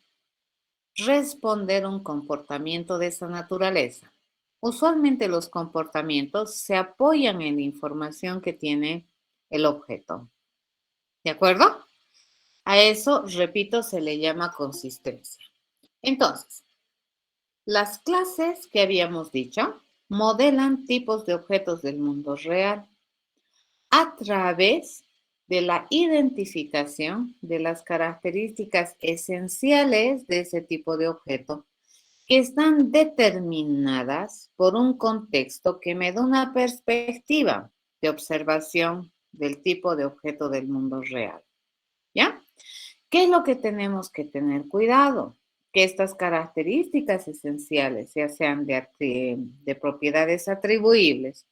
responder un comportamiento de esa naturaleza. Usualmente los comportamientos se apoyan en la información que tiene el objeto. ¿De acuerdo? A eso, repito, se le llama consistencia. Entonces, las clases que habíamos dicho modelan tipos de objetos del mundo real a través de la identificación de las características esenciales de ese tipo de objeto que están determinadas por un contexto que me da una perspectiva de observación del tipo de objeto del mundo real. ¿Ya? ¿Qué es lo que tenemos que tener cuidado? Que estas características esenciales, ya sean de propiedades atribuibles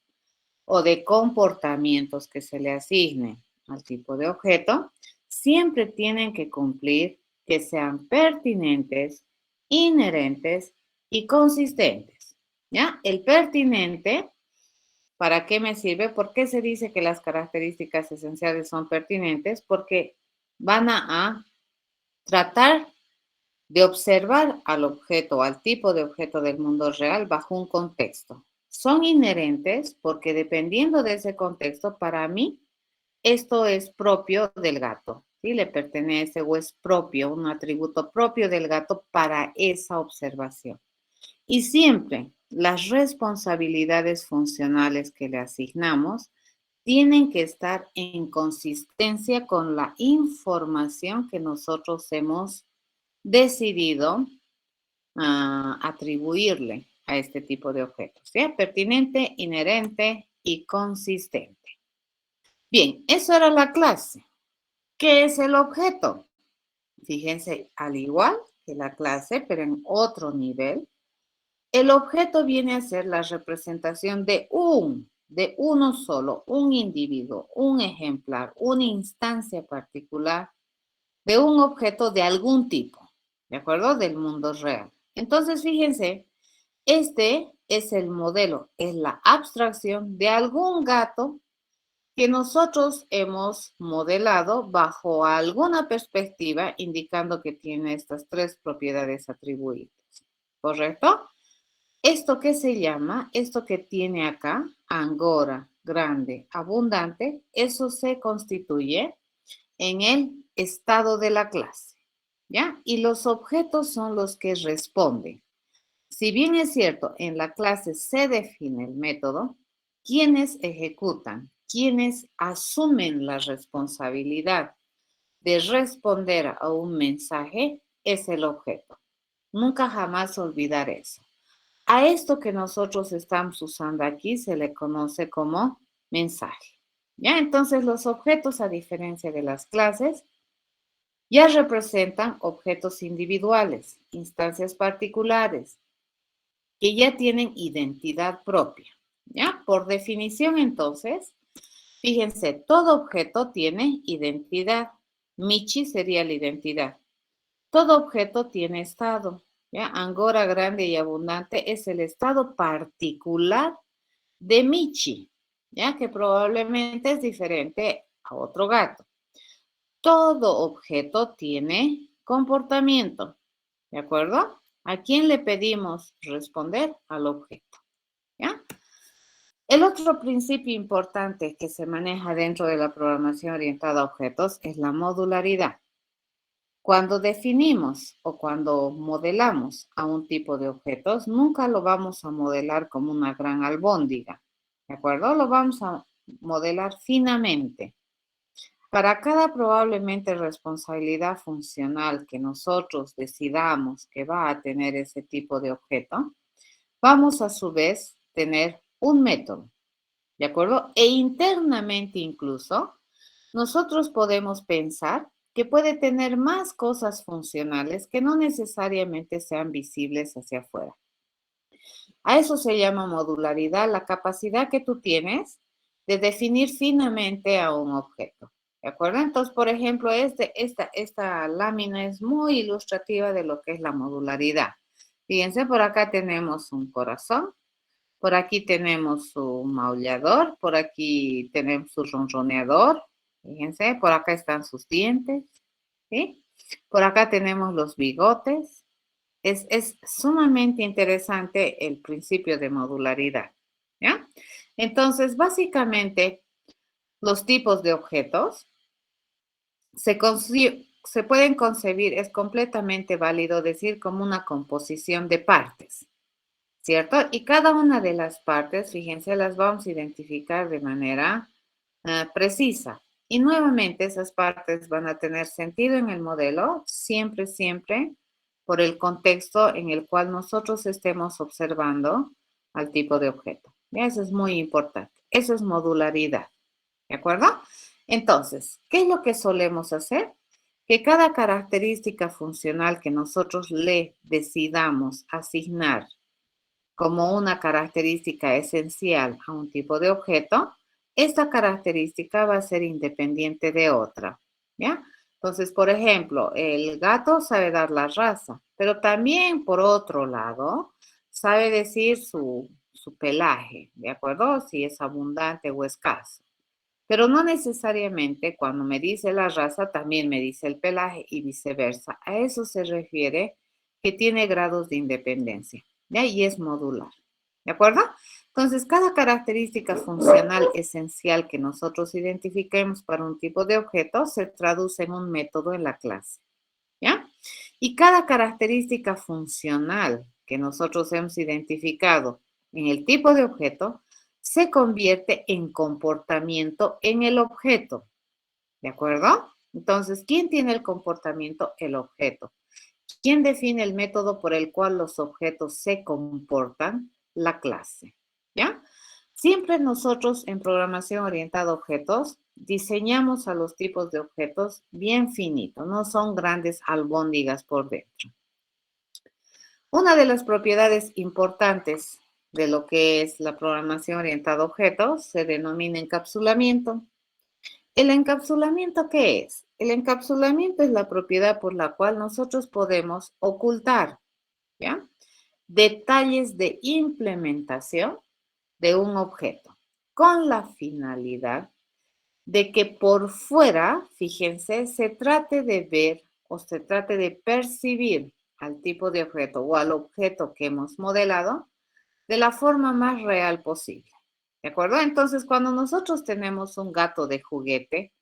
o de comportamientos que se le asignen al tipo de objeto, siempre tienen que cumplir que sean pertinentes, inherentes y consistentes. ¿Ya? El pertinente, ¿para qué me sirve? ¿Por qué se dice que las características esenciales son pertinentes? Porque van a tratar de observar al objeto, al tipo de objeto del mundo real bajo un contexto. Son inherentes porque dependiendo de ese contexto, para mí, esto es propio del gato, ¿sí? Le pertenece o es propio, un atributo propio del gato para esa observación. Y siempre las responsabilidades funcionales que le asignamos tienen que estar en consistencia con la información que nosotros hemos decidido atribuirle a este tipo de objetos, ¿ya? Pertinente, inherente y consistente. Bien, eso era la clase. ¿Qué es el objeto? Fíjense, al igual que la clase, pero en otro nivel, el objeto viene a ser la representación de uno solo, un individuo, un ejemplar, una instancia particular de un objeto de algún tipo, ¿de acuerdo? Del mundo real. Entonces, fíjense, este es el modelo, es la abstracción de algún gato que nosotros hemos modelado bajo alguna perspectiva, indicando que tiene estas tres propiedades atribuidas. ¿Correcto? Esto que se llama, esto que tiene acá, angora, grande, abundante, eso se constituye en el estado de la clase, ¿ya? Y los objetos son los que responden. Si bien es cierto, en la clase se define el método, quienes ejecutan, quienes asumen la responsabilidad de responder a un mensaje es el objeto. Nunca jamás olvidar eso. A esto que nosotros estamos usando aquí se le conoce como mensaje. ¿Ya? Entonces los objetos, a diferencia de las clases, ya representan objetos individuales, instancias particulares, que ya tienen identidad propia. ¿Ya? Por definición, entonces, fíjense, todo objeto tiene identidad. Michi sería la identidad. Todo objeto tiene estado. ¿Ya? Angora grande y abundante es el estado particular de Michi, ¿ya? Que probablemente es diferente a otro gato. Todo objeto tiene comportamiento, ¿de acuerdo? ¿A quién le pedimos responder? Al objeto, ¿ya? El otro principio importante que se maneja dentro de la programación orientada a objetos es la modularidad. Cuando definimos o cuando modelamos a un tipo de objetos, nunca lo vamos a modelar como una gran albóndiga, ¿de acuerdo? Lo vamos a modelar finamente. Para cada probablemente responsabilidad funcional que nosotros decidamos que va a tener ese tipo de objeto, vamos a su vez tener un método, ¿de acuerdo? E internamente incluso, nosotros podemos pensar que puede tener más cosas funcionales que no necesariamente sean visibles hacia afuera. A eso se llama modularidad, la capacidad que tú tienes de definir finamente a un objeto. ¿De acuerdo? Entonces, por ejemplo, esta lámina es muy ilustrativa de lo que es la modularidad. Fíjense, por acá tenemos un corazón, por aquí tenemos su maullador, por aquí tenemos su ronroneador, Fíjense, por acá están sus dientes, ¿sí? Por acá tenemos los bigotes. Es sumamente interesante el principio de modularidad, ¿ya? Entonces, básicamente, los tipos de objetos se pueden concebir, es completamente válido decir como una composición de partes, ¿cierto? Y cada una de las partes, fíjense, las vamos a identificar de manera precisa. Y nuevamente esas partes van a tener sentido en el modelo, siempre, siempre, por el contexto en el cual nosotros estemos observando al tipo de objeto. ¿Ya? Eso es muy importante. Eso es modularidad. ¿De acuerdo? Entonces, ¿qué es lo que solemos hacer? Que cada característica funcional que nosotros le decidamos asignar como una característica esencial a un tipo de objeto, esta característica va a ser independiente de otra, ¿ya? Entonces, por ejemplo, el gato sabe dar la raza, pero también, por otro lado, sabe decir su pelaje, ¿de acuerdo? Si es abundante o escaso. Pero no necesariamente cuando me dice la raza, también me dice el pelaje y viceversa. A eso se refiere que tiene grados de independencia, ¿ya? Y es modular, ¿de acuerdo? Entonces, cada característica funcional esencial que nosotros identifiquemos para un tipo de objeto se traduce en un método en la clase, ¿ya? Y cada característica funcional que nosotros hemos identificado en el tipo de objeto se convierte en comportamiento en el objeto, ¿de acuerdo? Entonces, ¿quién tiene el comportamiento? El objeto. ¿Quién define el método por el cual los objetos se comportan? La clase, ¿ya? Siempre nosotros en programación orientada a objetos diseñamos a los tipos de objetos bien finitos, no son grandes albóndigas por dentro. Una de las propiedades importantes de lo que es la programación orientada a objetos se denomina encapsulamiento. ¿El encapsulamiento qué es? El encapsulamiento es la propiedad por la cual nosotros podemos ocultar, ¿ya? Detalles de implementación de un objeto con la finalidad de que por fuera, fíjense, se trate de ver o se trate de percibir al tipo de objeto o al objeto que hemos modelado de la forma más real posible. ¿De acuerdo? Entonces, cuando nosotros tenemos un gato de juguete,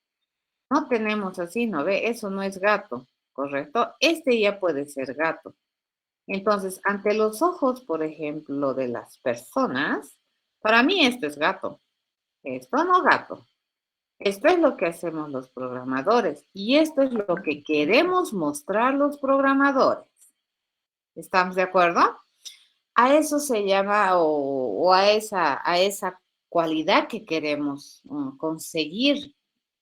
no tenemos así, ¿no ve? Eso no es gato, ¿correcto? Este ya puede ser gato. Entonces, ante los ojos, por ejemplo, de las personas, para mí esto es gato. Esto no gato. Esto es lo que hacemos los programadores y esto es lo que queremos mostrar los programadores. ¿Estamos de acuerdo? A eso se llama o a esa cualidad que queremos conseguir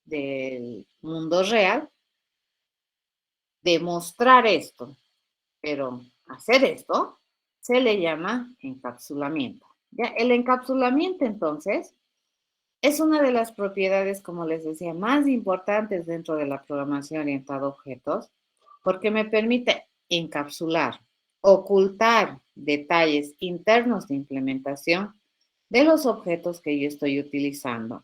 del mundo real, demostrar esto, pero hacer esto se le llama encapsulamiento. ¿Ya? El encapsulamiento, entonces, es una de las propiedades, como les decía, más importantes dentro de la programación orientada a objetos, porque me permite encapsular, ocultar detalles internos de implementación de los objetos que yo estoy utilizando,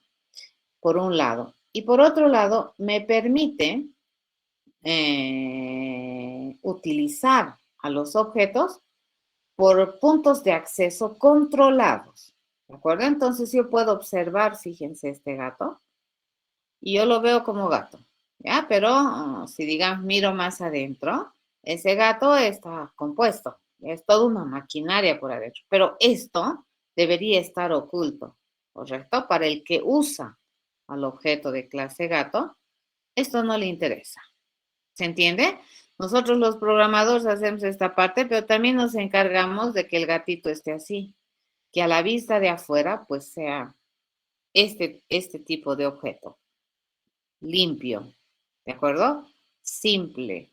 por un lado. Y por otro lado, me permite utilizar a los objetos por puntos de acceso controlados. ¿De acuerdo? Entonces yo puedo observar, fíjense, este gato, y yo lo veo como gato, ¿ya? Pero si digamos miro más adentro, ese gato está compuesto, es toda una maquinaria por adentro, pero esto debería estar oculto, ¿correcto? Para el que usa al objeto de clase gato, esto no le interesa. ¿Se entiende? Nosotros los programadores hacemos esta parte, pero también nos encargamos de que el gatito esté así, que a la vista de afuera pues sea este tipo de objeto, limpio, ¿de acuerdo? Simple,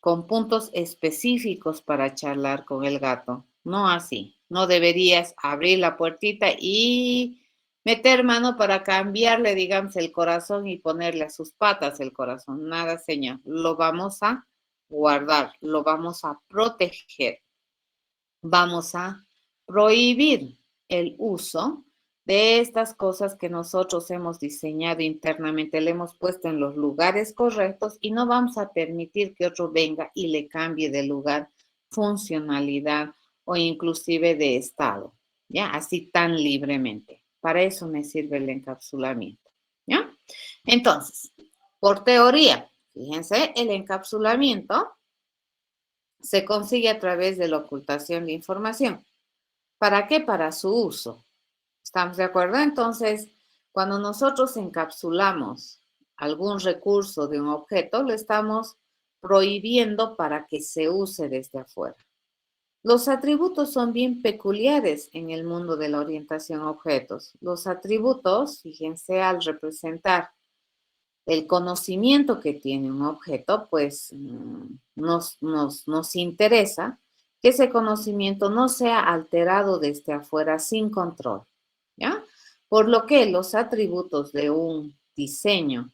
con puntos específicos para charlar con el gato, no así. No deberías abrir la puertita y meter mano para cambiarle, digamos, el corazón y ponerle a sus patas el corazón. Nada, señor. Lo vamos a guardar, lo vamos a proteger. Vamos a prohibir el uso de estas cosas que nosotros hemos diseñado internamente, le hemos puesto en los lugares correctos y no vamos a permitir que otro venga y le cambie de lugar, funcionalidad o inclusive de estado, ¿ya? Así tan libremente. Para eso me sirve el encapsulamiento, ¿ya? Entonces, por teoría, fíjense, el encapsulamiento se consigue a través de la ocultación de información. ¿Para qué? Para su uso. ¿Estamos de acuerdo? Entonces, cuando nosotros encapsulamos algún recurso de un objeto, lo estamos prohibiendo para que se use desde afuera. Los atributos son bien peculiares en el mundo de la orientación a objetos. Los atributos, fíjense, al representar el conocimiento que tiene un objeto, pues nos interesa que ese conocimiento no sea alterado desde afuera sin control, ¿ya? Por lo que los atributos de un diseño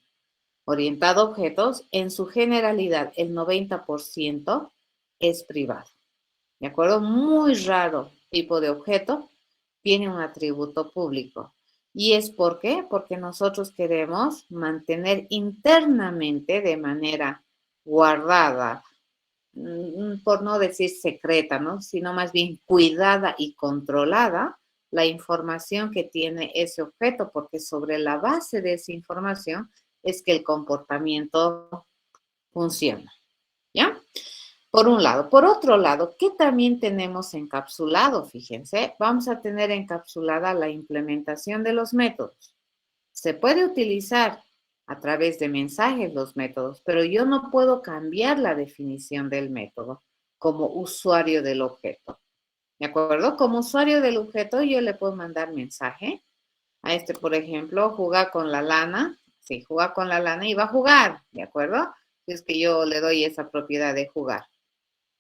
orientado a objetos, en su generalidad, el 90% es privado, ¿de acuerdo? Muy raro tipo de objeto tiene un atributo público. ¿Y es por qué? Porque nosotros queremos mantener internamente de manera guardada, por no decir secreta, ¿no? Sino más bien cuidada y controlada la información que tiene ese objeto, porque sobre la base de esa información es que el comportamiento funciona, ¿ya? Por un lado. Por otro lado, ¿qué también tenemos encapsulado? Fíjense, vamos a tener encapsulada la implementación de los métodos. Se puede utilizar a través de mensajes los métodos, pero yo no puedo cambiar la definición del método como usuario del objeto. ¿De acuerdo? Como usuario del objeto, yo le puedo mandar mensaje a este, por ejemplo, jugar con la lana. Sí, jugar con la lana y va a jugar, ¿de acuerdo? Si es que yo le doy esa propiedad de jugar.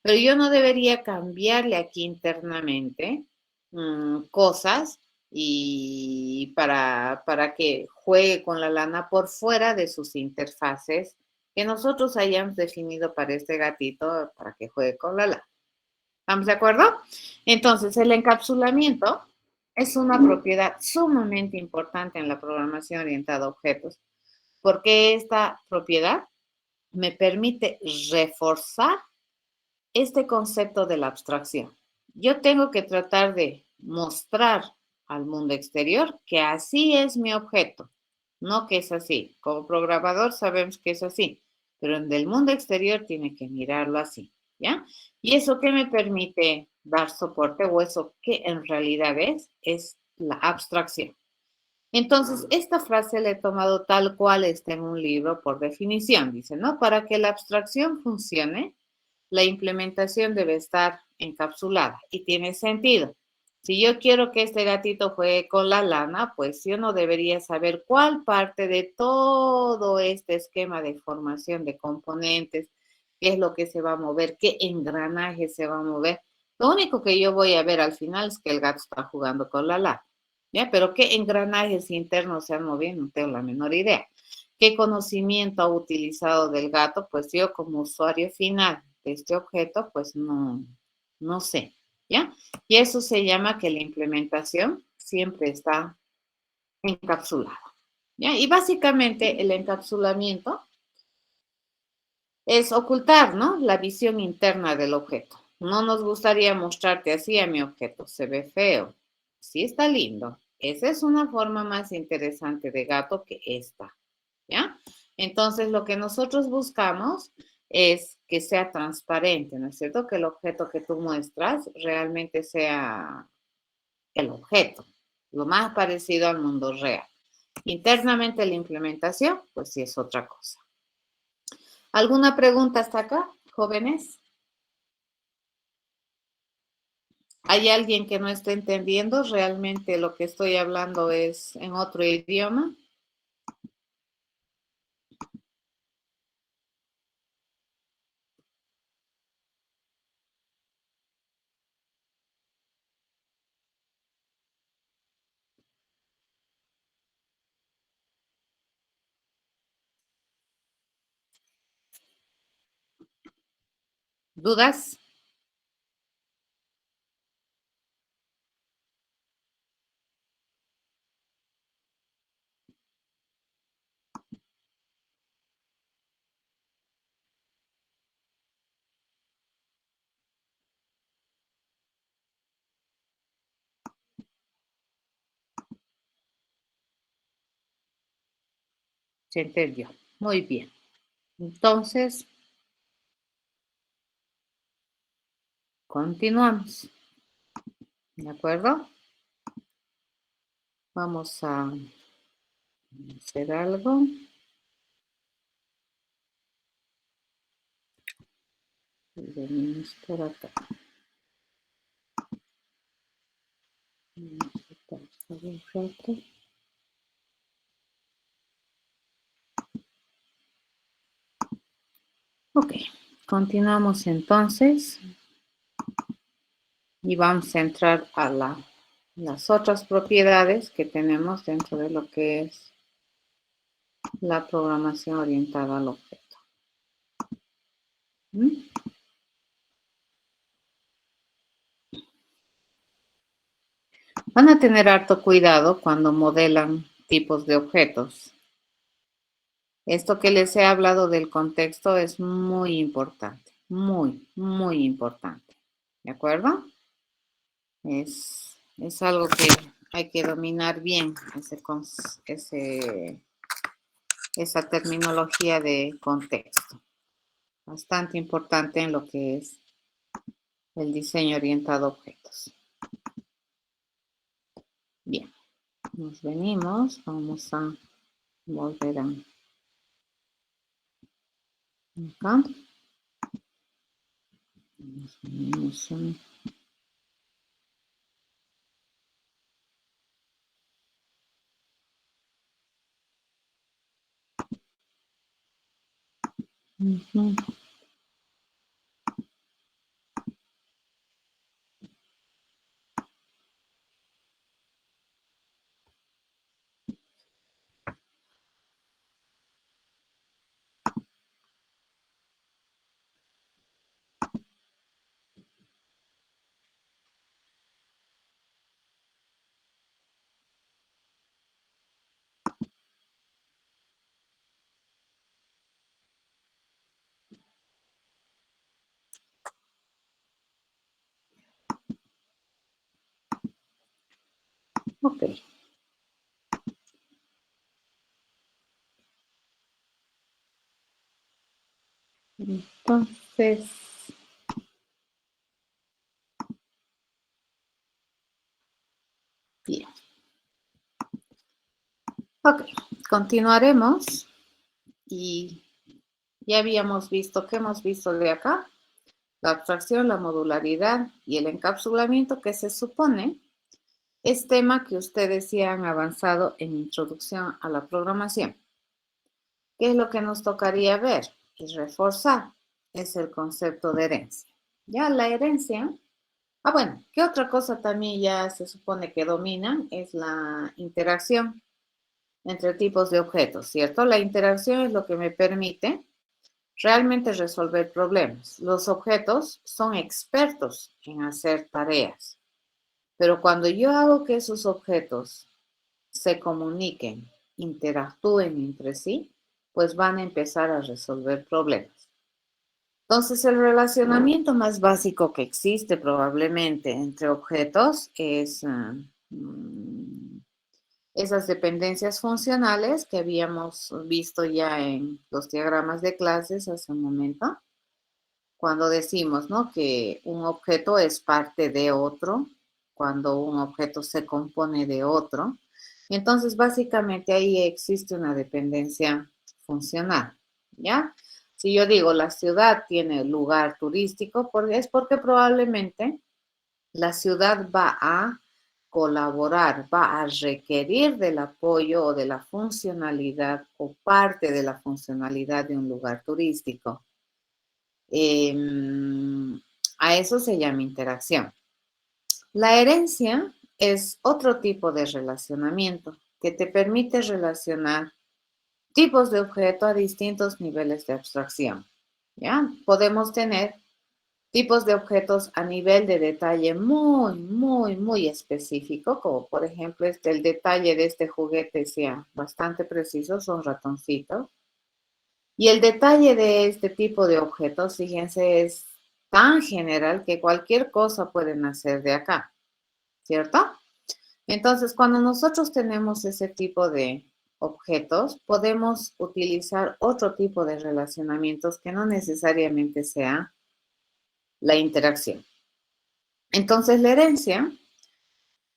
Pero yo no debería cambiarle aquí internamente cosas y para que juegue con la lana por fuera de sus interfaces que nosotros hayamos definido para este gatito para que juegue con la lana. ¿Estamos de acuerdo? Entonces, el encapsulamiento es una propiedad sumamente importante en la programación orientada a objetos, porque esta propiedad me permite reforzar este concepto de la abstracción. Yo tengo que tratar de mostrar al mundo exterior que así es mi objeto, no que es así. Como programador sabemos que es así, pero en el mundo exterior tiene que mirarlo así, ¿ya? Y eso que me permite dar soporte o eso que en realidad es la abstracción. Entonces, esta frase la he tomado tal cual está en un libro por definición. Dice, ¿no? Para que la abstracción funcione, la implementación debe estar encapsulada y tiene sentido. Si yo quiero que este gatito juegue con la lana, pues yo no debería saber cuál parte de todo este esquema de formación de componentes, qué es lo que se va a mover, qué engranaje se va a mover. Lo único que yo voy a ver al final es que el gato está jugando con la lana, ¿ya? Pero qué engranajes internos se han movido, no tengo la menor idea. ¿Qué conocimiento ha utilizado del gato? Pues yo como usuario final de este objeto, pues no sé, ¿ya? Y eso se llama que la implementación siempre está encapsulada, ¿ya? Y básicamente el encapsulamiento es ocultar, ¿no? La visión interna del objeto. No nos gustaría mostrarte así a mi objeto, se ve feo. Sí está lindo. Esa es una forma más interesante de gato que esta, ¿ya? Entonces, lo que nosotros buscamos es que sea transparente, ¿no es cierto? Que el objeto que tú muestras realmente sea el objeto, lo más parecido al mundo real. Internamente la implementación, pues sí es otra cosa. ¿Alguna pregunta hasta acá, jóvenes? ¿Hay alguien que no esté entendiendo? ¿Realmente lo que estoy hablando es en otro idioma? ¿Dudas? Se entendió. Muy bien. Entonces, continuamos. ¿De acuerdo? Vamos a hacer algo. Venimos por acá. Ok, continuamos entonces y vamos a entrar a las otras propiedades que tenemos dentro de lo que es la programación orientada al objeto. ¿Mm? Van a tener harto cuidado cuando modelan tipos de objetos. Esto que les he hablado del contexto es muy importante, muy importante. ¿De acuerdo? Es algo que hay que dominar bien, esa terminología de contexto. Bastante importante en lo que es el diseño orientado a objetos. Bien, nos venimos, vamos a volver a acá. Nos venimos a ok. Entonces, bien. Ok, continuaremos y ya habíamos visto, ¿qué hemos visto de acá? La abstracción, la modularidad y el encapsulamiento que se supone es tema que ustedes ya han avanzado en introducción a la programación. ¿Qué es lo que nos tocaría ver y reforzar? Es el concepto de herencia. Ya la herencia. Bueno, ¿qué otra cosa también ya se supone que dominan? Es la interacción entre tipos de objetos, ¿cierto? La interacción es lo que me permite realmente resolver problemas. Los objetos son expertos en hacer tareas, pero cuando yo hago que esos objetos se comuniquen, interactúen entre sí, pues van a empezar a resolver problemas. Entonces, el relacionamiento más básico que existe probablemente entre objetos es esas dependencias funcionales que habíamos visto ya en los diagramas de clases hace un momento, cuando decimos, ¿no?, que un objeto es parte de otro, cuando un objeto se compone de otro. Entonces, básicamente ahí existe una dependencia funcional, ¿ya? Si yo digo la ciudad tiene lugar turístico, es porque probablemente la ciudad va a colaborar, va a requerir del apoyo o de la funcionalidad o parte de la funcionalidad de un lugar turístico. A eso se llama interacción. La herencia es otro tipo de relacionamiento que te permite relacionar tipos de objeto a distintos niveles de abstracción. ¿Ya? Podemos tener tipos de objetos a nivel de detalle muy específico, como por ejemplo el detalle de este juguete sea bastante preciso, son ratoncitos. Y el detalle de este tipo de objetos, fíjense, es tan general que cualquier cosa puede nacer de acá, ¿cierto? Entonces, cuando nosotros tenemos ese tipo de objetos, podemos utilizar otro tipo de relacionamientos que no necesariamente sea la interacción. Entonces, la herencia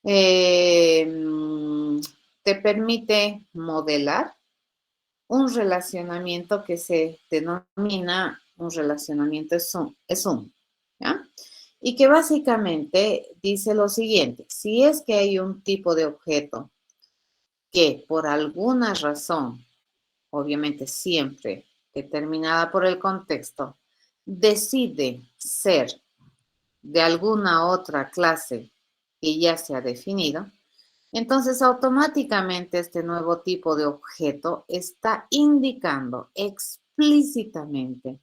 te permite modelar un relacionamiento que se denomina un relacionamiento sum, ¿ya? Y que básicamente dice lo siguiente: si es que hay un tipo de objeto que por alguna razón, obviamente siempre determinada por el contexto, decide ser de alguna otra clase que ya se ha definido, entonces automáticamente este nuevo tipo de objeto está indicando explícitamente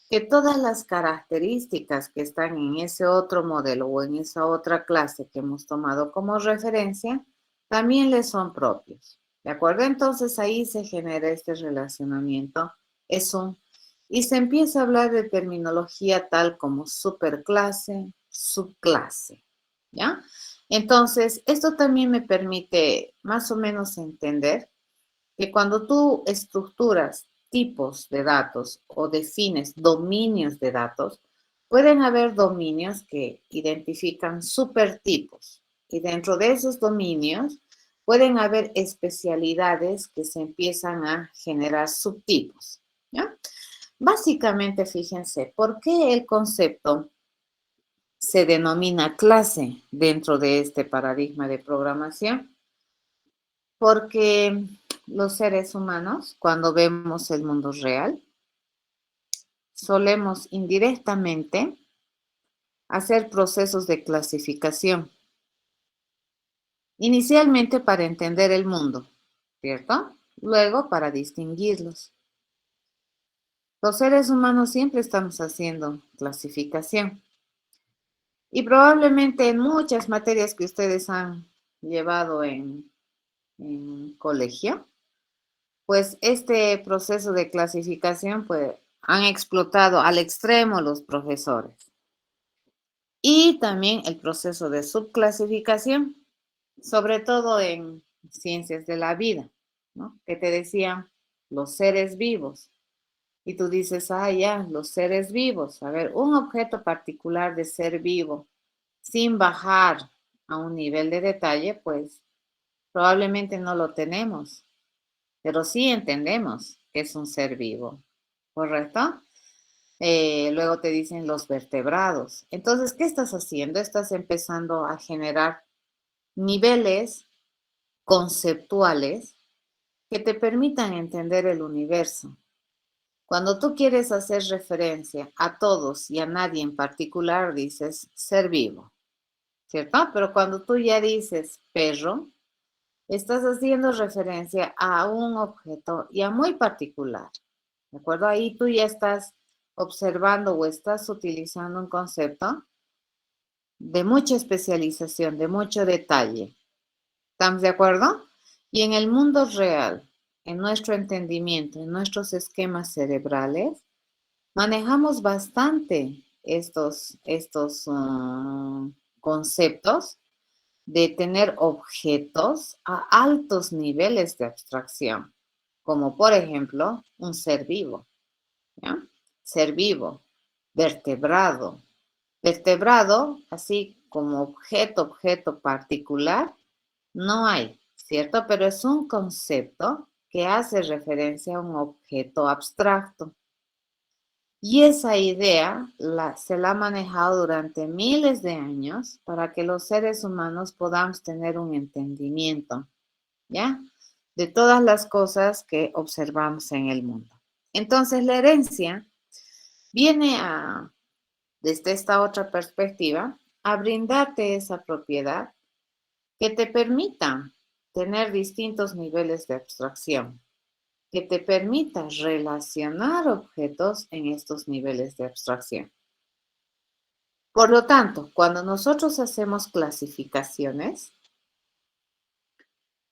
que todas las características que están en ese otro modelo o en esa otra clase que hemos tomado como referencia también le son propios. ¿De acuerdo? Entonces ahí se genera este relacionamiento y se empieza a hablar de terminología tal como superclase, subclase, ¿ya? Entonces, esto también me permite más o menos entender que cuando tú estructuras tipos de datos o defines dominios de datos, pueden haber dominios que identifican supertipos y dentro de esos dominios pueden haber especialidades que se empiezan a generar subtipos, ¿ya? Básicamente, fíjense, ¿por qué el concepto se denomina clase dentro de este paradigma de programación? Porque los seres humanos, cuando vemos el mundo real, solemos indirectamente hacer procesos de clasificación, inicialmente para entender el mundo, ¿cierto? Luego para distinguirlos. Los seres humanos siempre estamos haciendo clasificación. Y probablemente en muchas materias que ustedes han llevado en colegio, pues este proceso de clasificación, pues han explotado al extremo los profesores. Y también el proceso de subclasificación, sobre todo en ciencias de la vida, ¿no? Que te decían los seres vivos. Y tú dices, ah, ya, los seres vivos. A ver, un objeto particular de ser vivo, sin bajar a un nivel de detalle, pues probablemente no lo tenemos, pero sí entendemos que es un ser vivo, ¿correcto? Luego te dicen los vertebrados. Entonces, ¿qué estás haciendo? Estás empezando a generar niveles conceptuales que te permitan entender el universo. Cuando tú quieres hacer referencia a todos y a nadie en particular, dices ser vivo, ¿cierto? Pero cuando tú ya dices perro, estás haciendo referencia a un objeto ya muy particular, ¿de acuerdo? Ahí tú ya estás observando o estás utilizando un concepto de mucha especialización, de mucho detalle. ¿Estamos de acuerdo? Y en el mundo real, en nuestro entendimiento, en nuestros esquemas cerebrales, manejamos bastante estos conceptos de tener objetos a altos niveles de abstracción, como por ejemplo un ser vivo, ¿ya? Ser vivo, vertebrado. Vertebrado, así como objeto particular, no hay, ¿cierto? Pero es un concepto que hace referencia a un objeto abstracto. Y esa idea se la ha manejado durante miles de años para que los seres humanos podamos tener un entendimiento, ¿ya? De todas las cosas que observamos en el mundo. Entonces, la herencia viene desde esta otra perspectiva, a brindarte esa propiedad que te permita tener distintos niveles de abstracción, que te permita relacionar objetos en estos niveles de abstracción. Por lo tanto, cuando nosotros hacemos clasificaciones,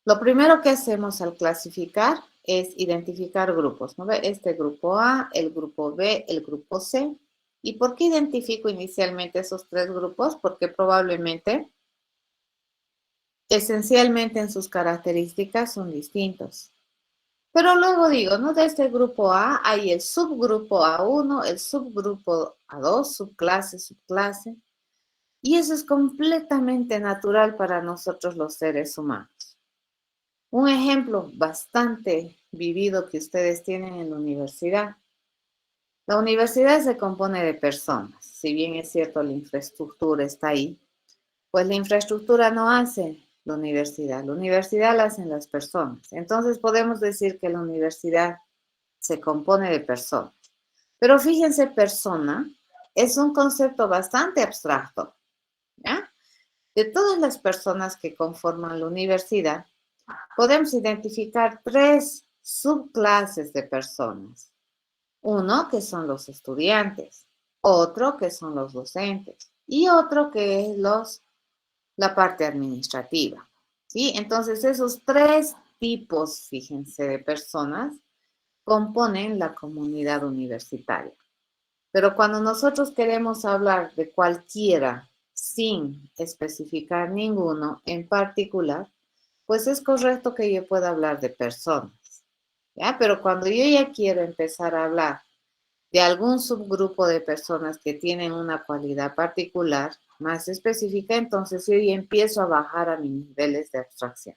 lo primero que hacemos al clasificar es identificar grupos, ¿no ve? Este grupo A, el grupo B, el grupo C. ¿Y por qué identifico inicialmente esos tres grupos? Porque probablemente, esencialmente en sus características son distintos. Pero luego digo, ¿no? De este grupo A hay el subgrupo A1, el subgrupo A2, subclase, subclase. Y eso es completamente natural para nosotros los seres humanos. Un ejemplo bastante vivido que ustedes tienen en la universidad. La universidad se compone de personas. Si bien es cierto, la infraestructura está ahí, pues la infraestructura no hace la universidad la hacen las personas. Entonces podemos decir que la universidad se compone de personas. Pero fíjense, persona es un concepto bastante abstracto, ¿ya? De todas las personas que conforman la universidad, podemos identificar 3 subclases de personas. Uno que son los estudiantes, otro que son los docentes y otro que es la parte administrativa, ¿sí? Entonces, esos 3 tipos, fíjense, de personas componen la comunidad universitaria. Pero cuando nosotros queremos hablar de cualquiera sin especificar ninguno en particular, pues es correcto que yo pueda hablar de personas, ¿ya? Pero cuando yo ya quiero empezar a hablar de algún subgrupo de personas que tienen una cualidad particular más específica, entonces yo ya empiezo a bajar a mis niveles de abstracción,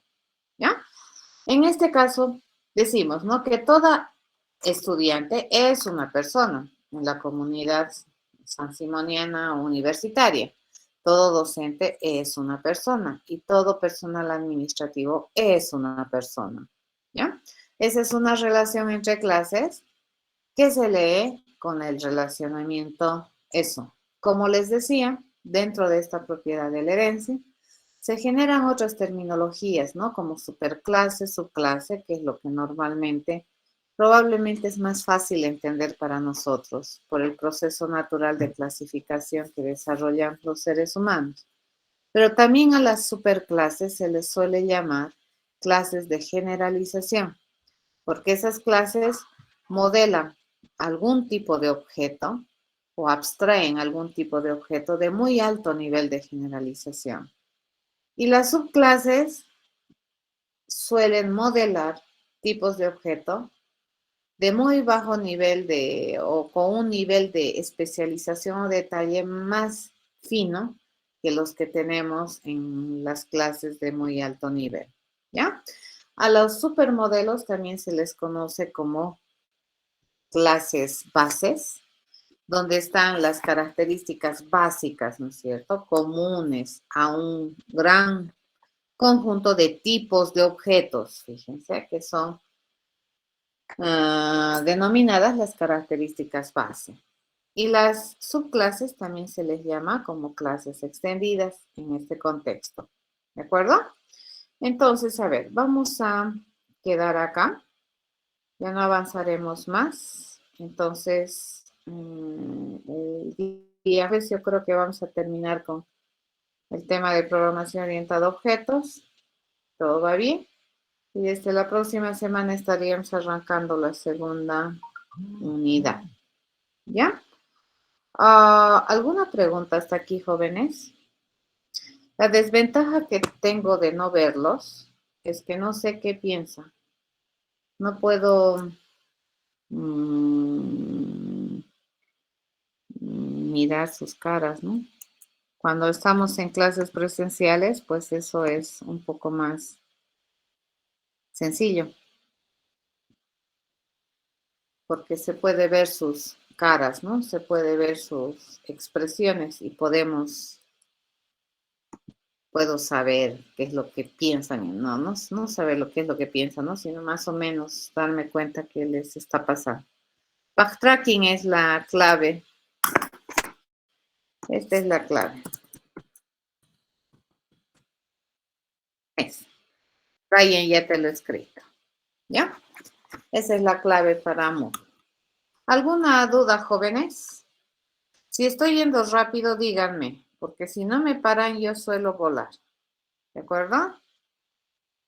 ¿ya? En este caso, decimos, ¿no? Que toda estudiante es una persona en la comunidad sansimoniana universitaria. Todo docente es una persona y todo personal administrativo es una persona, ¿ya? Esa es una relación entre clases que se lee con el relacionamiento eso. Como les decía, dentro de esta propiedad de la herencia, se generan otras terminologías, ¿no? Como superclase, subclase, que es lo que normalmente, probablemente es más fácil entender para nosotros por el proceso natural de clasificación que desarrollan los seres humanos. Pero también a las superclases se les suele llamar clases de generalización, porque esas clases modelan algún tipo de objeto o abstraen algún tipo de objeto de muy alto nivel de generalización. Y las subclases suelen modelar tipos de objeto de muy bajo nivel o con un nivel de especialización o detalle más fino que los que tenemos en las clases de muy alto nivel, ¿ya? A los supermodelos también se les conoce como clases bases, donde están las características básicas, ¿no es cierto?, comunes a un gran conjunto de tipos de objetos, fíjense, que son denominadas las características base. Y las subclases también se les llama como clases extendidas en este contexto. ¿De acuerdo? Entonces, a ver, vamos a quedar acá. Ya no avanzaremos más. Entonces, el día jueves yo creo que vamos a terminar con el tema de programación orientada a objetos. ¿Todo va bien? Y desde la próxima semana estaríamos arrancando la segunda unidad. ¿Ya? ¿Alguna pregunta hasta aquí, jóvenes? La desventaja que tengo de no verlos es que no sé qué piensan. No puedo mirar sus caras, ¿no? Cuando estamos en clases presenciales, pues eso es un poco más sencillo, porque se puede ver sus caras, ¿no? Se puede ver sus expresiones y puedo saber qué es lo que piensan, no saber lo que es lo que piensan, ¿no? Sino más o menos darme cuenta qué les está pasando. Backtracking es la clave. Esta es la clave. Ryan ya te lo he escrito. ¿Ya? Esa es la clave para amor. ¿Alguna duda, jóvenes? Si estoy yendo rápido, díganme, porque si no me paran, yo suelo volar. ¿De acuerdo?